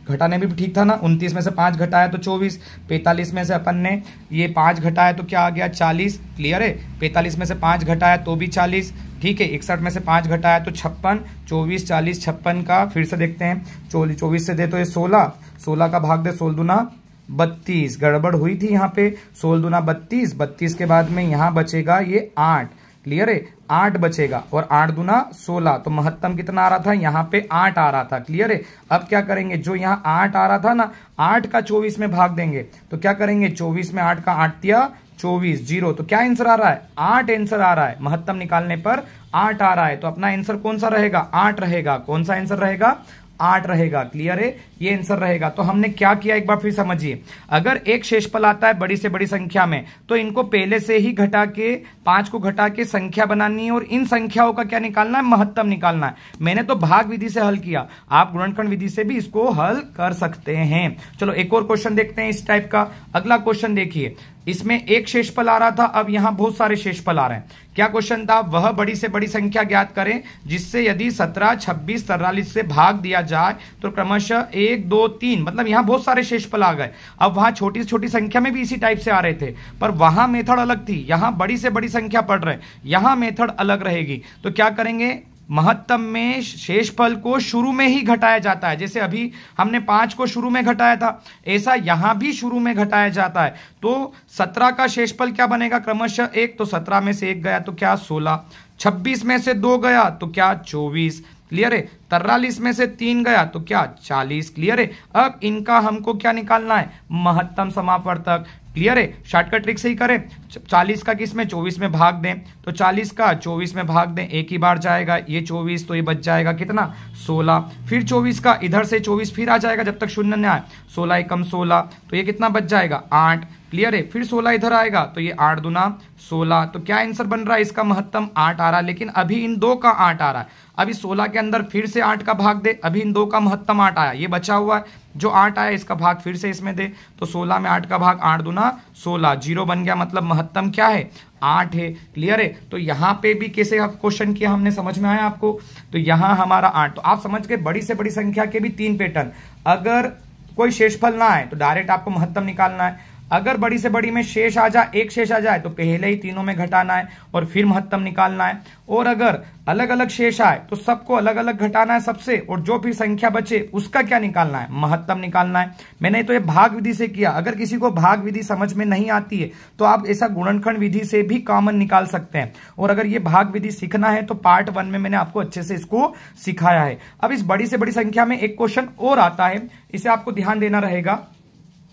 घटाने में भी ठीक था ना, 29 में से 5 घटाया तो 24, 45 में से अपन ने ये 5 घटाया तो क्या आ गया, 40। क्लियर है। 45 में से 5 घटाया तो भी 40, ठीक है। 61 में से 5 घटाया तो 56, 24 40 56 का फिर से देखते हैं, 24 से दे तो ये 16, 16 का भाग दे 16 दूना 32, गड़बड़ हुई थी यहाँ पे, 16 दूना 32, 32 के बाद में यहाँ बचेगा ये 8। क्लियर है, 8 बचेगा, और 8 दूना 16, तो महत्तम कितना आ रहा था, यहाँ पे 8 आ रहा था। क्लियर है। अब क्या करेंगे, जो यहाँ 8 आ रहा था ना, 8 का 24 में भाग देंगे, तो क्या करेंगे, 24 में 8 का 8 तिया 24, 0, तो क्या आंसर आ रहा है, 8 आंसर आ रहा है। महत्तम निकालने पर 8 आ रहा है, तो अपना आंसर कौन सा रहेगा, 8 रहेगा। कौन सा आंसर रहेगा, 8 रहेगा। क्लियर है, ये आंसर रहेगा। तो हमने क्या किया एक बार फिर समझिए, अगर एक शेषफल आता है बड़ी से बड़ी संख्या में तो इनको पहले से ही घटा के 5 को घटा के संख्या बनानी है और इन संख्याओं का क्या निकालना है, महत्तम निकालना है। मैंने तो भाग विधि से हल किया, आप गुणनखंड विधि से भी इसको हल कर सकते हैं। चलो एक और क्वेश्चन देखते हैं इस टाइप का। अगला क्वेश्चन देखिए, इसमें एक शेषफल आ रहा था, अब यहां बहुत सारे शेषफल आ रहे हैं। क्या क्वेश्चन था, वह बड़ी से बड़ी संख्या ज्ञात करें जिससे यदि 17, 26, 43 से भाग दिया जाए तो क्रमशः 1, 2, 3, मतलब यहां बहुत सारे शेषफल आ गए। अब वहां छोटी से छोटी संख्या में भी इसी टाइप से आ रहे थे, पर वहां मेथड अलग थी, यहां बड़ी से बड़ी संख्या पढ़ रहे हैं, यहां मेथड अलग रहेगी। तो क्या करेंगे, महत्तम में शेषफल को शुरू में ही घटाया जाता है। जैसे अभी हमने 5 को शुरू में घटाया था, ऐसा यहां भी शुरू में घटाया जाता है। तो 17 का शेषफल क्या बनेगा, क्रमशः 1, तो 17 में से 1 गया तो क्या 16, 26 में से 2 गया तो क्या 24। क्लियर है, 43 में से 3 गया तो क्या 40। क्लियर है, अब इनका हमको क्या निकालना है, महत्तम समापवर्तक। क्लियर है, शॉर्टकट ट्रिक से ही करें, 40 का किस में 24 में भाग दें, तो 40 का 24 में भाग दें, एक ही बार जाएगा, ये 24 तो ये बच जाएगा कितना 16, फिर 24 का इधर से 24 फिर आ जाएगा जब तक शून्य न आए, 16 एकम 16 तो ये कितना बच जाएगा 8। क्लियर है, फिर 16 इधर आएगा तो ये 8 दूना 16, तो क्या आंसर बन रहा है इसका, महत्तम 8 आ रहा है। लेकिन अभी इन दो का 8 आ रहा है, अभी 16 के अंदर फिर से 8 का भाग दे, अभी इन दो का महत्तम 8 आया, ये बचा हुआ है जो 8 आया इसका भाग फिर से इसमें दे, तो 16 में 8 का भाग 8 दूना 16, 0 बन गया, मतलब महत्तम क्या है 8 है। क्लियर है, तो यहां पे भी कैसे क्वेश्चन किया हमने, समझ में आया आपको। तो यहां हमारा 8, तो आप समझ गए बड़ी से बड़ी संख्या के भी 3 पैटर्न। अगर कोई शेषफल ना आए तो डायरेक्ट आपको महत्तम निकालना है, अगर बड़ी से बड़ी में शेष आ जाए, एक शेष आ जाए तो पहले ही तीनों में घटाना है और फिर महत्तम निकालना है, और अगर अलग अलग शेष आए तो सबको अलग अलग घटाना है सबसे, और जो भी संख्या बचे उसका क्या निकालना है, महत्तम निकालना है। मैंने तो ये भाग विधि से किया, अगर किसी को भाग विधि समझ में नहीं आती है तो आप ऐसा गुणनखंड विधि से भी कॉमन निकाल सकते हैं। और अगर ये भाग विधि सीखना है तो पार्ट 1 में मैंने आपको अच्छे से इसको सिखाया है। अब इस बड़ी से बड़ी संख्या में एक क्वेश्चन और आता है, इसे आपको ध्यान देना रहेगा।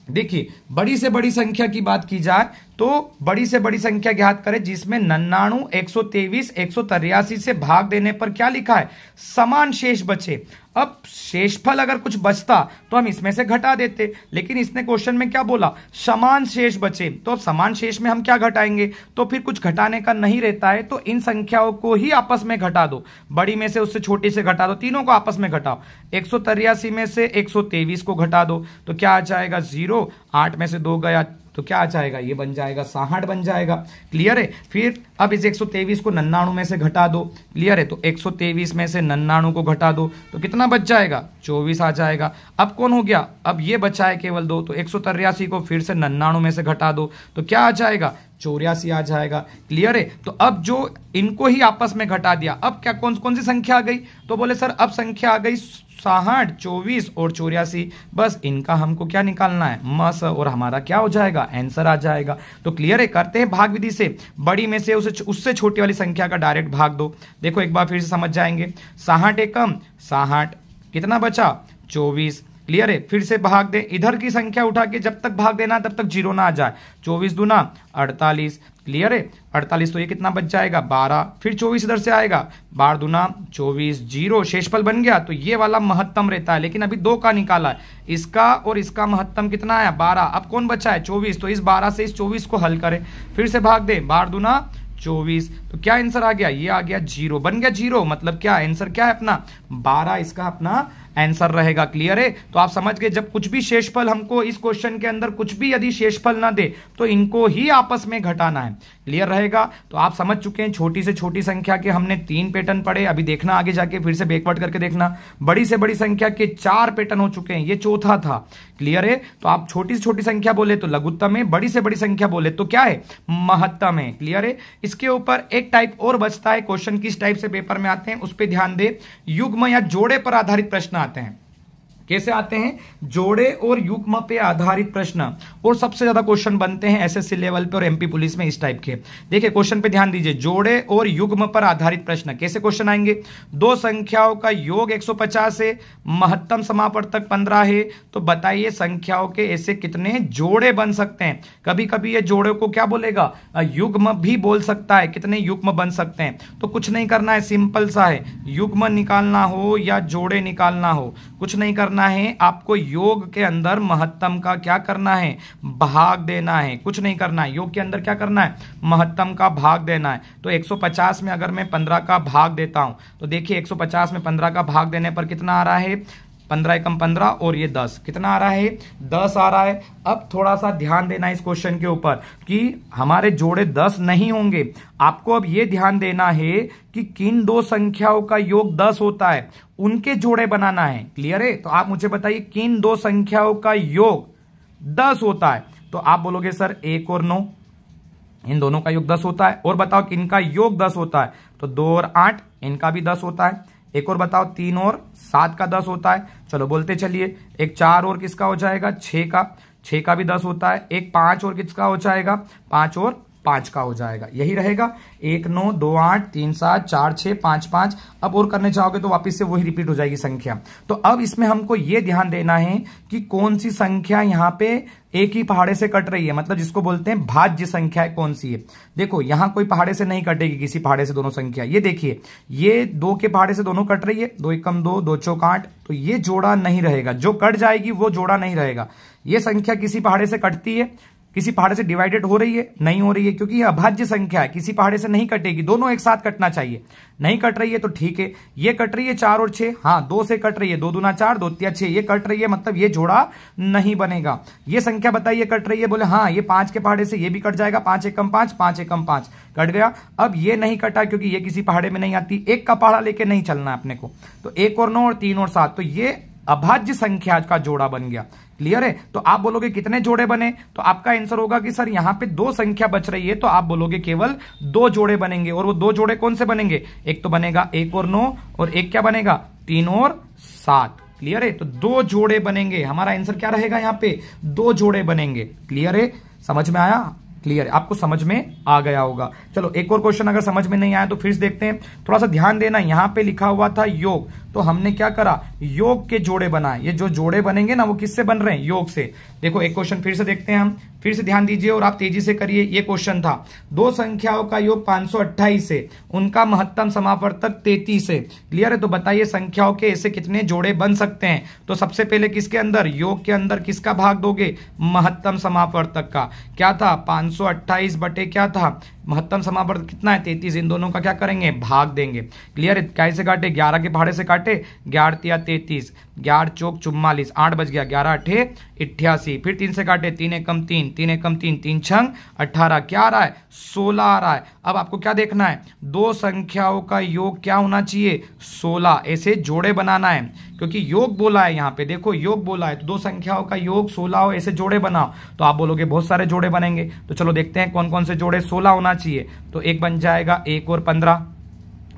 देखिए, बड़ी से बड़ी संख्या की बात की जाए तो बड़ी से बड़ी संख्या ज्ञात करें जिसमें 99, 123, 183 से भाग देने पर क्या लिखा है, समान शेष बचे। अब शेषफल अगर कुछ बचता तो हम इसमें से घटा देते, लेकिन इसने क्वेश्चन में क्या बोला, समान शेष बचे। तो अब समान शेष में हम क्या घटाएंगे, तो फिर कुछ घटाने का नहीं रहता है, तो इन संख्याओं को ही आपस में घटा दो, बड़ी में से उससे छोटी से घटा दो, तीनों को आपस में घटाओ। 183 में से 123 को घटा दो तो क्या आ जाएगा 0, 8 में से 2 गया तो क्या आ जाएगा, ये बन जाएगा 66 बन जाएगा। क्लियर है, फिर अब इस 123 को 99 में से घटा दो। क्लियर है, तो 123 में से 99 को घटा दो तो कितना बच जाएगा, 24 आ जाएगा। अब कौन हो गया, अब ये बचा है केवल 2, तो 183 को फिर से 99 में से घटा दो तो क्या आ जाएगा, 84 आ जाएगा। क्लियर है, तो अब जो इनको ही आपस में घटा दिया, अब क्या कौन कौन सी संख्या आ गई, तो बोले सर अब संख्या आ गई 66, 24 और 84, बस इनका हमको क्या निकालना है, मस, और हमारा क्या हो जाएगा, आंसर आ जाएगा। तो क्लियर है, करते हैं भाग विधि से, बड़ी में से उससे छोटी वाली संख्या का डायरेक्ट भाग दो। देखो एक बार फिर से समझ जाएंगे, 66 एकम 66, कितना बचा 24। क्लियर है, फिर से भाग दे, इधर की संख्या उठा के जब तक भाग देना तब तक 0 ना आ जाए, 24 दूना 48। क्लियर है, 48 तो ये कितना बच जाएगा 12, फिर 24 इधर से आएगा, 12 दूना 24, 0 शेषफल बन गया, तो ये वाला महत्तम रहता है। लेकिन अभी 2 का निकाला है, इसका और इसका महत्तम कितना आया 12, अब कौन बचा है 24, तो इस 12 से इस 24 को हल करें, फिर से भाग दे, 12 दूना 24, तो क्या आंसर आ गया, ये आ गया 0, बन गया 0, मतलब क्या आंसर क्या है अपना 12 इसका अपना आंसर रहेगा। क्लियर है, तो आप समझ गए, जब कुछ भी शेषफल हमको इस क्वेश्चन के अंदर कुछ भी यदि शेषफल ना दे तो इनको ही आपस में घटाना है। क्लियर रहेगा, तो आप समझ चुके हैं छोटी से छोटी संख्या के हमने 3 पैटर्न पढ़े, अभी देखना आगे जाके फिर से बैकवर्ड करके देखना, बड़ी से बड़ी संख्या के 4 पैटर्न हो चुके हैं, ये चौथा था। क्लियर है, तो आप छोटी से छोटी संख्या बोले तो लघुत्तम है, बड़ी से बड़ी संख्या बोले तो क्या है, महत्तम है। क्लियर है, इसके ऊपर एक टाइप और बचता है, क्वेश्चन किस टाइप से पेपर में आते हैं उस पर ध्यान दे, युग्म या जोड़े पर आधारित प्रश्न आते हैं। कैसे आते हैं? जोड़े और युग्म पे आधारित प्रश्न, और सबसे ज्यादा क्वेश्चन बनते हैं एसएससी लेवल पे और एमपी पुलिस में इस टाइप के। देखिए क्वेश्चन पे ध्यान दीजिए, जोड़े और युग्म पर आधारित प्रश्न कैसे क्वेश्चन आएंगे? दो संख्याओं का योग 150 है, महत्तम समापवर्तक 15 है, तो बताइए संख्याओं के ऐसे कितने जोड़े बन सकते हैं? कभी कभी ये जोड़े को क्या बोलेगा? युग्म भी बोल सकता है। कितने युग्म बन सकते हैं? तो कुछ नहीं करना है, सिंपल सा है, युग्म निकालना हो या जोड़े निकालना हो, कुछ नहीं करना है, आपको योग के अंदर महत्तम का क्या करना है? भाग देना है। कुछ नहीं करना है, योग के अंदर क्या करना है? महत्तम का भाग देना है। तो 150 में अगर मैं 15 का भाग देता हूं तो देखिए 150 में 15 का भाग देने पर कितना आ रहा है? 15 एकम 15 और ये 10, कितना आ रहा है? 10 आ रहा है। अब थोड़ा सा ध्यान देना इस क्वेश्चन के ऊपर कि हमारे जोड़े 10 नहीं होंगे। आपको अब ये ध्यान देना है कि किन दो संख्याओं का योग 10 होता है, उनके जोड़े बनाना है। क्लियर है? तो आप मुझे बताइए किन दो संख्याओं का योग 10 होता है? तो आप बोलोगे सर 1 और 9, इन दोनों का योग 10 होता है। और बताओ किनका योग 10 होता है? तो 2 और 8, इनका भी 10 होता है। एक और बताओ 3 और 7 का 10 होता है। चलो बोलते चलिए। एक 4 और किसका हो जाएगा? 6 का भी 10 होता है। एक 5 और किसका हो जाएगा? 5 और 5 का हो जाएगा। यही रहेगा 1 9 2 8 3 7 4 6 5 5। अब और करने चाहोगे तो वापस से वही रिपीट हो जाएगी संख्या। तो अब इसमें हमको ये ध्यान देना है कि कौन सी संख्या यहाँ पे एक ही पहाड़े से कट रही है, मतलब जिसको बोलते हैं भाज्य संख्या कौन सी है। देखो यहां कोई पहाड़े से नहीं कटेगी, किसी पहाड़े से दोनों संख्या। ये देखिए ये 2 के पहाड़े से दोनों कट रही है, 2 एकम 2 2 चौक 8, तो ये जोड़ा नहीं रहेगा। जो कट जाएगी वो जोड़ा नहीं रहेगा। ये संख्या किसी पहाड़े से कटती है, किसी पहाड़े से डिवाइडेड हो रही है, नहीं हो रही है, क्योंकि ये अभाज्य संख्या है, किसी पहाड़े से नहीं कटेगी, दोनों एक साथ कटना चाहिए। नहीं कट रही है तो ठीक है। ये कट रही है 4 और 6, हाँ 2 से कट रही है, 2 दूना 4 2 तिया 6, ये कट रही है, मतलब ये जोड़ा नहीं बनेगा। ये संख्या बताइए कट रही है, बोले हाँ ये 5 के पहाड़े से ये भी कट जाएगा, 5 एकम 5 5 एकम 5 कट गया। अब ये नहीं कटा क्योंकि ये किसी पहाड़े में नहीं आती, एक का पहाड़ा लेके नहीं चलना अपने को। तो 1 और 9 और 3 और 7, तो ये अभाज्य संख्या का जोड़ा बन गया। क्लियर है? तो आप बोलोगे कितने जोड़े बने, तो आपका आंसर होगा कि सर यहां पे 2 संख्या बच रही है, तो आप बोलोगे केवल 2 जोड़े बनेंगे। और वो 2 जोड़े कौन से बनेंगे? एक तो बनेगा 1 और 9, और एक क्या बनेगा? 3 और 7। क्लियर है? तो 2 जोड़े बनेंगे। हमारा आंसर क्या रहेगा? यहाँ पे 2 जोड़े बनेंगे। क्लियर है? समझ में आया? क्लियर है? आपको समझ में आ गया होगा। चलो एक और क्वेश्चन अगर समझ में नहीं आया तो फिर से देखते हैं। थोड़ा सा ध्यान देना, यहां पे लिखा हुआ था योग, तो हमने क्या करा? योग के जोड़े बनाए। ये जो जोड़े बनेंगे ना वो किससे बन रहे हैं? योग से। देखो एक क्वेश्चन फिर से देखते हैं हम, फिर से ध्यान दीजिए और आप तेजी से करिए। ये क्वेश्चन था, दो संख्याओं का योग 528 है, उनका महत्तम समापवर्तक 33 है। क्लियर है? तो बताइए संख्याओं के ऐसे कितने जोड़े बन सकते हैं? तो सबसे पहले किसके अंदर? योग के अंदर किसका भाग दोगे? महत्तम समापवर्तक का। क्या था? 528 बटे क्या था? महत्तम समापवर्तक कितना है? 33। इन दोनों का क्या करेंगे? भाग देंगे। क्लियर है? कैसे काटे? 11 के पहाड़े से काटे, 11 तिया 33, 11 चौक 44, 8 बच गया, 11 अठे 88। फिर 3 से काटे, 3 एकम 3, 3 एकम 3, 3 छंग 18, क्या आ रहा है? 16 आ रहा है। अब आपको क्या देखना है? दो संख्याओं का योग क्या होना चाहिए? 16। ऐसे जोड़े बनाना है, क्योंकि योग बोला है यहाँ पे, देखो योग बोला है, तो दो संख्याओं का योग 16 हो, ऐसे जोड़े बनाओ। तो आप बोलोगे बहुत सारे जोड़े बनेंगे, तो चलो देखते हैं कौन कौन से जोड़े 16 होना चाहिए। तो एक बन जाएगा 1 और 15,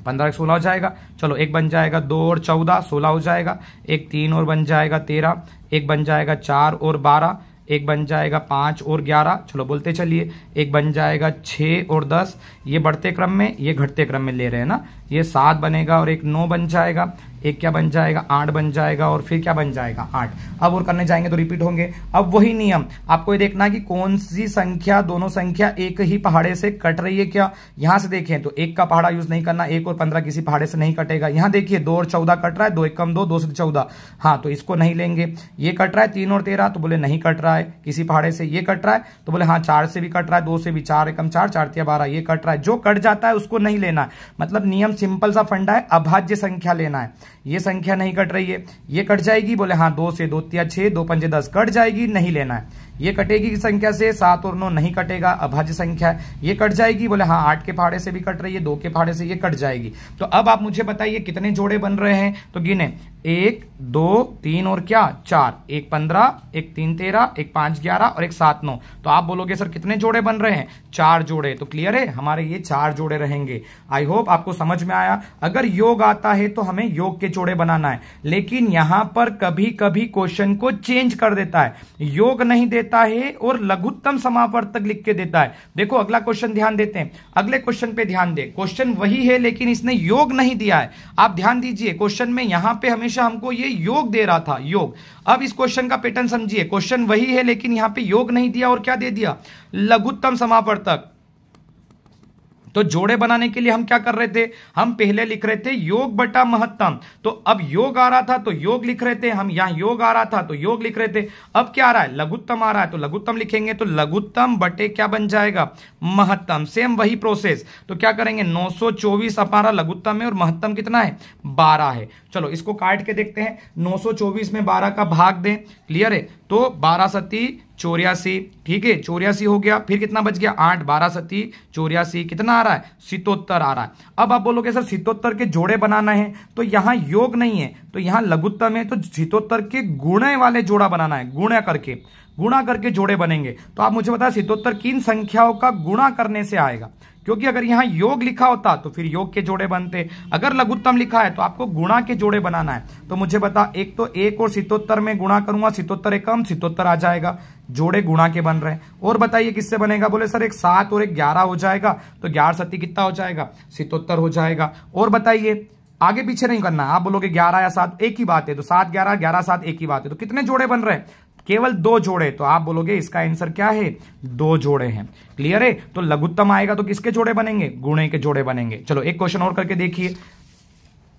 15 16 हो जाएगा। चलो एक बन जाएगा 2 और 14, 16 हो जाएगा। एक 3 और बन जाएगा 13, एक बन जाएगा 4 और 12, एक बन जाएगा 5 और 11। चलो बोलते चलिए। एक बन जाएगा 6 और 10, ये बढ़ते क्रम में, ये घटते क्रम में ले रहे हैं ना। ये 7 बनेगा और एक 9 बन जाएगा, एक क्या बन जाएगा? 8 बन जाएगा, और फिर क्या बन जाएगा? 8। अब और करने जाएंगे तो रिपीट होंगे। अब वही नियम आपको ये देखना है कि कौन सी संख्या, दोनों संख्या एक ही पहाड़े से कट रही है क्या। यहां से देखें तो 1 का पहाड़ा यूज नहीं करना, 1 और 15 किसी पहाड़े से नहीं कटेगा। यहां देखिए 2 और 14 कट रहा है, 2 एकम 2, 2 से 14, हाँ तो इसको नहीं लेंगे। ये कट रहा है 3 और 13, तो बोले नहीं कट रहा है किसी पहाड़े से। ये कट रहा है तो बोले हाँ 4 से भी कट रहा है, 2 से भी, 4 एकम 4, 4 तिया 12, ये कट रहा है। जो कट जाता है उसको नहीं लेना है। मतलब नियम सिंपल सा फंडा है, अभाज्य संख्या लेना है। ये संख्या नहीं कट रही है, ये कट जाएगी, बोले हाँ 2 से 2 तिया 6, 2 पंजे 10, कट जाएगी, नहीं लेना है। ये कटेगी संख्या से 7 और 9 नहीं कटेगा, अभाज्य संख्या है। ये कट जाएगी, बोले हाँ 8 के पहाड़े से भी कट रही है, 2 के पहाड़े से ये कट जाएगी। तो अब आप मुझे बताइए कितने जोड़े बन रहे हैं। तो गिने 1 2 3 और क्या 4, 1 15, 1 3 13, 1 5 11 और 1 7 9। तो आप बोलोगे सर कितने जोड़े बन रहे हैं? 4 जोड़े। तो क्लियर है, हमारे ये 4 जोड़े रहेंगे। आई होप आपको समझ में आया। अगर योग आता है तो हमें योग के जोड़े बनाना है, लेकिन यहां पर कभी कभी क्वेश्चन को चेंज कर देता है, योग नहीं देता है और लघुत्तम समावर्तक लिख के देता है। देखो अगला क्वेश्चन ध्यान देते हैं, अगले क्वेश्चन पे ध्यान दे। क्वेश्चन वही है लेकिन इसने योग नहीं दिया है। आप ध्यान दीजिए, क्वेश्चन में यहां पे हमेशा हमको ये योग दे रहा था, योग। अब इस क्वेश्चन का पैटर्न समझिए, क्वेश्चन वही है लेकिन यहां पे योग नहीं दिया और क्या दे दिया? लघुत्तम समावर्तक। तो जोड़े बनाने के लिए हम क्या कर रहे थे? हम पहले लिख रहे थे योग बटा महत्तम। तो अब योग आ रहा था तो योग लिख रहे थे हम, यहां योग आ रहा था तो योग लिख रहे थे। अब क्या आ रहा है? लघुत्तम आ रहा है तो लघुत्तम लिखेंगे, तो लघुत्तम बटे क्या बन जाएगा? महत्तम। सेम वही प्रोसेस। तो क्या करेंगे? 924 हमारा लघुत्तम है और महत्तम कितना है? 12 है। चलो इसको काट के देखते हैं। 924 में 12 का भाग दें, क्लियर है? तो 12 सती 84, ठीक है, 84 हो गया। फिर कितना बच गया? 8, 12 सती 84, कितना आ रहा है? 77 आ रहा है। अब आप बोलोगे सर 77 के जोड़े बनाना है, तो यहां योग नहीं है, तो यहां लघुत्तम है, तो 77 के गुणे वाले जोड़ा बनाना है, गुणा करके जोड़े बनेंगे। तो आप मुझे बताएं 77 किन संख्याओं का गुणा करने से आएगा? क्योंकि अगर यहां योग लिखा होता तो फिर योग के जोड़े बनते, अगर लघुत्तम लिखा है तो आपको गुणा के जोड़े बनाना है। तो मुझे बता, एक तो 1 और 77 में गुणा करूंगा, 77 एकम 77 आ जाएगा, जोड़े गुणा के बन रहे हैं। और बताइए किससे बनेगा? बोले सर एक 7 और एक 11 हो जाएगा, तो 11 सती कितना हो जाएगा? 77 हो जाएगा। और बताइए, आगे पीछे नहीं करना। आप बोलोगे 11 या 7 एक ही बात है, तो 7 11, 11 7 एक ही बात है, तो कितने जोड़े बन रहे हैं? केवल 2 जोड़े। तो आप बोलोगे इसका आंसर क्या है? 2 जोड़े हैं। क्लियर है? तो लघुत्तम आएगा तो किसके जोड़े बनेंगे? गुणे के जोड़े बनेंगे। चलो एक क्वेश्चन और करके देखिए,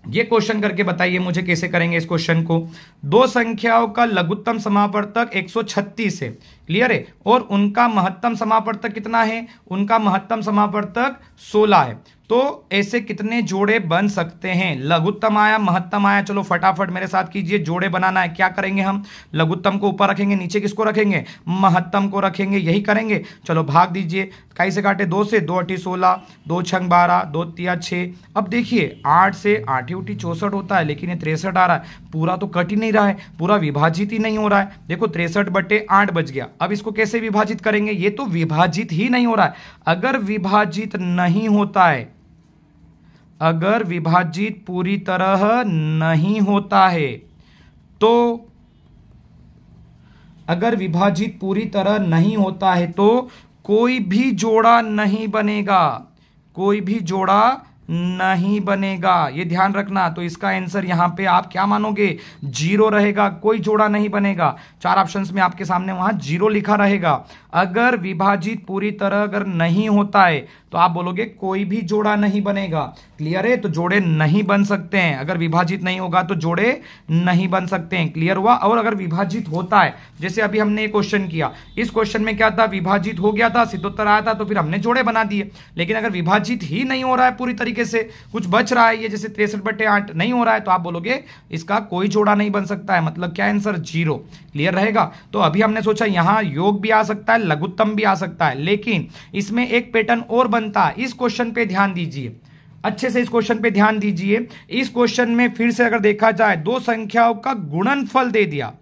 ये क्वेश्चन करके बताइए मुझे कैसे करेंगे इस क्वेश्चन को। दो संख्याओं का लघुत्तम समावर्तक 136 है, क्लियर है, और उनका महत्तम समावर्तक कितना है? उनका महत्तम समावर्तक 16 है। तो ऐसे कितने जोड़े बन सकते हैं? लघुत्तम आया, महत्तम आया। चलो फटाफट मेरे साथ कीजिए, जोड़े बनाना है। क्या करेंगे हम? लघुत्तम को ऊपर रखेंगे, नीचे किसको रखेंगे? महत्तम को रखेंगे, यही करेंगे। चलो भाग दीजिए, काई से काटे? 2 से, 2 8 16, 2 6 12, 2 3 6। अब देखिए 8 से 8 उठी 64 होता है, लेकिन ये 63 आ रहा है। पूरा तो कट ही नहीं रहा है, पूरा विभाजित ही नहीं हो रहा है। देखो 63 बटे 8 बच गया। अब इसको कैसे विभाजित करेंगे? ये तो विभाजित ही नहीं हो रहा है। अगर विभाजित नहीं होता है, अगर विभाजित पूरी तरह नहीं होता है, तो अगर विभाजित पूरी तरह नहीं होता है तो कोई भी जोड़ा नहीं बनेगा, कोई भी जोड़ा नहीं बनेगा, ये ध्यान रखना। तो इसका आंसर यहां पे आप क्या मानोगे? 0 रहेगा, कोई जोड़ा नहीं बनेगा। 4 ऑप्शंस में आपके सामने वहां 0 लिखा रहेगा। अगर विभाजित पूरी तरह अगर नहीं होता है तो आप बोलोगे कोई भी जोड़ा नहीं बनेगा। क्लियर है? तो जोड़े नहीं बन सकते हैं। अगर विभाजित नहीं होगा तो जोड़े नहीं बन सकते हैं। क्लियर हुआ? और अगर विभाजित होता है, जैसे अभी हमने एक क्वेश्चन किया, इस क्वेश्चन में क्या था? विभाजित हो गया था, 77 आया था, तो फिर हमने जोड़े बना दिए। लेकिन अगर विभाजित ही नहीं हो रहा है पूरी तरीके से, कुछ बच रहा है, ये जैसे 63 बटे 8 नहीं हो रहा है, तो आप बोलोगे इसका कोई जोड़ा नहीं बन सकता है। मतलब क्या आंसर? 0। क्लियर रहेगा? तो अभी हमने सोचा यहां योग भी आ सकता है, लघुत्तम भी आ सकता है, लेकिन इसमें एक पैटर्न और बनता है। इस क्वेश्चन पे ध्यान दीजिए, अच्छे से इस क्वेश्चन पे ध्यान दीजिए। इस क्वेश्चन में फिर से अगर देखा जाए, दो संख्याओं का गुणनफल दे दिया।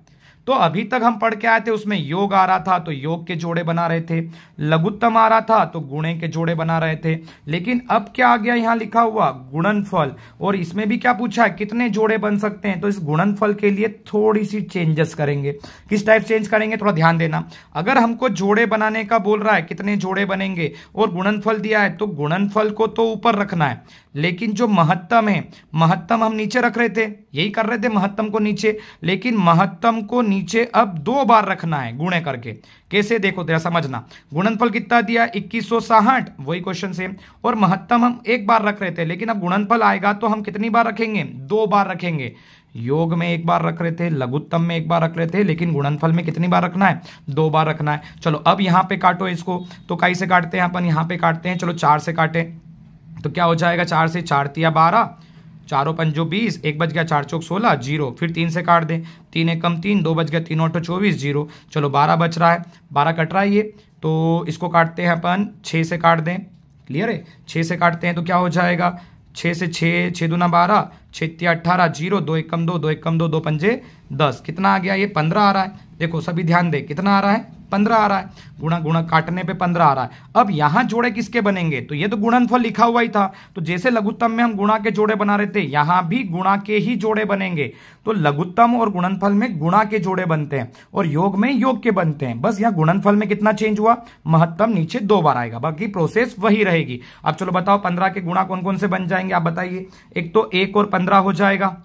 तो अभी तक हम पढ़ के आए थे, उसमें योग आ रहा था तो योग के जोड़े बना रहे थे, लघुत्तम आ रहा था तो गुणे के जोड़े बना रहे थे। लेकिन अब क्या आ गया? यहां लिखा हुआ गुणनफल, और इसमें भी क्या पूछा है? कितने जोड़े बन सकते हैं। तो इस गुणनफल के लिए थोड़ी सी चेंजेस करेंगे। किस टाइप चेंज करेंगे? थोड़ा ध्यान देना। अगर हमको जोड़े बनाने का बोल रहा है, कितने जोड़े बनेंगे, और गुणनफल दिया है, तो गुणनफल को तो ऊपर रखना है, लेकिन जो महत्तम है, महत्तम हम नीचे रख रहे थे, यही कर रहे थे, महत्तम को नीचे। लेकिन महत्तम को नीचे अब 2 बार रखना है गुणे करके। कैसे? देखो जरा समझना। गुणनफल कितना दिया? 2160, वही क्वेश्चन सेम। और महत्तम हम 1 बार रख रहे थे, लेकिन अब गुणनफल आएगा तो हम कितनी बार रखेंगे? 2 बार रखेंगे। योग में 1 बार रख रहे थे, लघुत्तम में 1 बार रख रहे थे, लेकिन गुणनफल में कितनी बार रखना है? 2 बार रखना है। चलो अब यहां पे काटो इसको। तो काई से काटते हैं अपन? यहां पे काटते हैं। चलो 4 से काटे तो क्या हो जाएगा? 4 से 4 तिया 12, 4 पंजो 20, 1 बच गया, 4 चौक 16, 0। फिर 3 से काट दें, 3 एकम 3, 2 बच गया, 3 8 24, 0। चलो 12 बच रहा है, 12 कट रहा है ये, तो इसको काटते हैं अपन, 6 से काट दें। क्लियर है? 6 से काटते हैं तो क्या हो जाएगा? 6 से 6, 6 दूना 12, 6 18, 0, 2 एकम 2, 2 एकम 2, 2 पंजे 10, कितना आ गया, ये 15 आ रहा है। देखो सभी ध्यान दे, कितना आ रहा है, 15 आ रहा है। गुणा गुणा काटने पे 15 आ रहा है। अब यहां जोड़े किसके बनेंगे, तो ये तो गुणनफल लिखा हुआ ही था, तो जैसे लघुत्तम में हम गुणा के जोड़े बना रहे थे, यहां भी गुणा के ही जोड़े बनेंगे। तो लघुत्तम और गुणनफल में गुणा के जोड़े बनते हैं और योग में योग के बनते हैं। बस यहां गुणनफल में कितना चेंज हुआ, महत्तम नीचे 2 बार आएगा, बाकी प्रोसेस वही रहेगी। अब चलो बताओ 15 के गुणा कौन कौन से बन जाएंगे, आप बताइए। एक तो 1 और 15 हो जाएगा,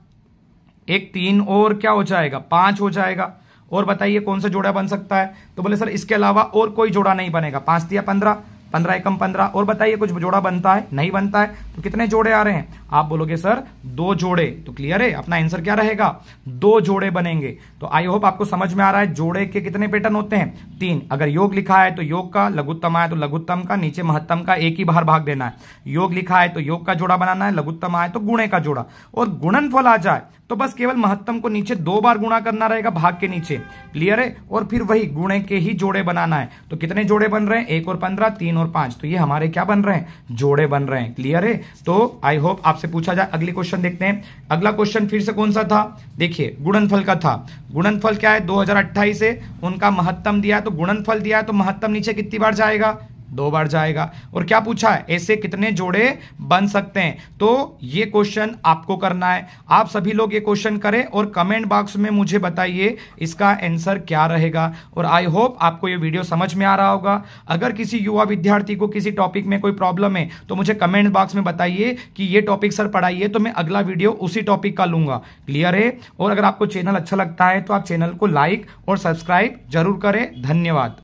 एक 3 और क्या हो जाएगा, 5 हो जाएगा। और बताइए कौन सा जोड़ा बन सकता है, तो बोले सर इसके अलावा और कोई जोड़ा नहीं बनेगा। 5 दिया 15, 15 एकम 15। और बताइए कुछ जोड़ा बनता है, नहीं बनता है, तो कितने जोड़े आ रहे हैं, आप बोलोगे सर 2 जोड़े। तो क्लियर है, अपना आंसर क्या रहेगा, 2 जोड़े बनेंगे। तो आई होप आपको समझ में आ रहा है जोड़े के कितने पैटर्न होते हैं, 3। अगर योग लिखा है तो योग का, लघुत्तम आए तो लघुत्तम का, नीचे महत्तम का एक ही बाहर भाग देना है। योग लिखा है तो योग का जोड़ा बनाना है, लघुत्तम आए तो गुणे का जोड़ा। और गुणनफल आ जाए तो बस केवल महत्तम को नीचे 2 बार गुणा करना रहेगा भाग के नीचे। क्लियर है, और फिर वही गुणे के ही जोड़े बनाना है। तो कितने जोड़े बन रहे हैं, 1 और 15, 3 और 5, तो ये हमारे क्या बन रहे हैं, जोड़े बन रहे हैं। क्लियर है, तो आई होप आपसे पूछा जाए। अगली क्वेश्चन देखते हैं। अगला क्वेश्चन फिर से कौन सा था, देखिए गुणनफल का था। गुणनफल क्या है, 2028 से उनका महत्तम दिया है, तो गुणनफल दिया है तो महत्तम नीचे कितनी बार जाएगा, 2 बार जाएगा। और क्या पूछा है, ऐसे कितने जोड़े बन सकते हैं। तो ये क्वेश्चन आपको करना है। आप सभी लोग ये क्वेश्चन करें और कमेंट बॉक्स में मुझे बताइए इसका आंसर क्या रहेगा। और आई होप आपको ये वीडियो समझ में आ रहा होगा। अगर किसी युवा विद्यार्थी को किसी टॉपिक में कोई प्रॉब्लम है तो मुझे कमेंट बॉक्स में बताइए कि ये टॉपिक सर पढ़ाइए, तो मैं अगला वीडियो उसी टॉपिक का लूंगा। क्लियर है, और अगर आपको चैनल अच्छा लगता है तो आप चैनल को लाइक और सब्सक्राइब जरूर करें। धन्यवाद।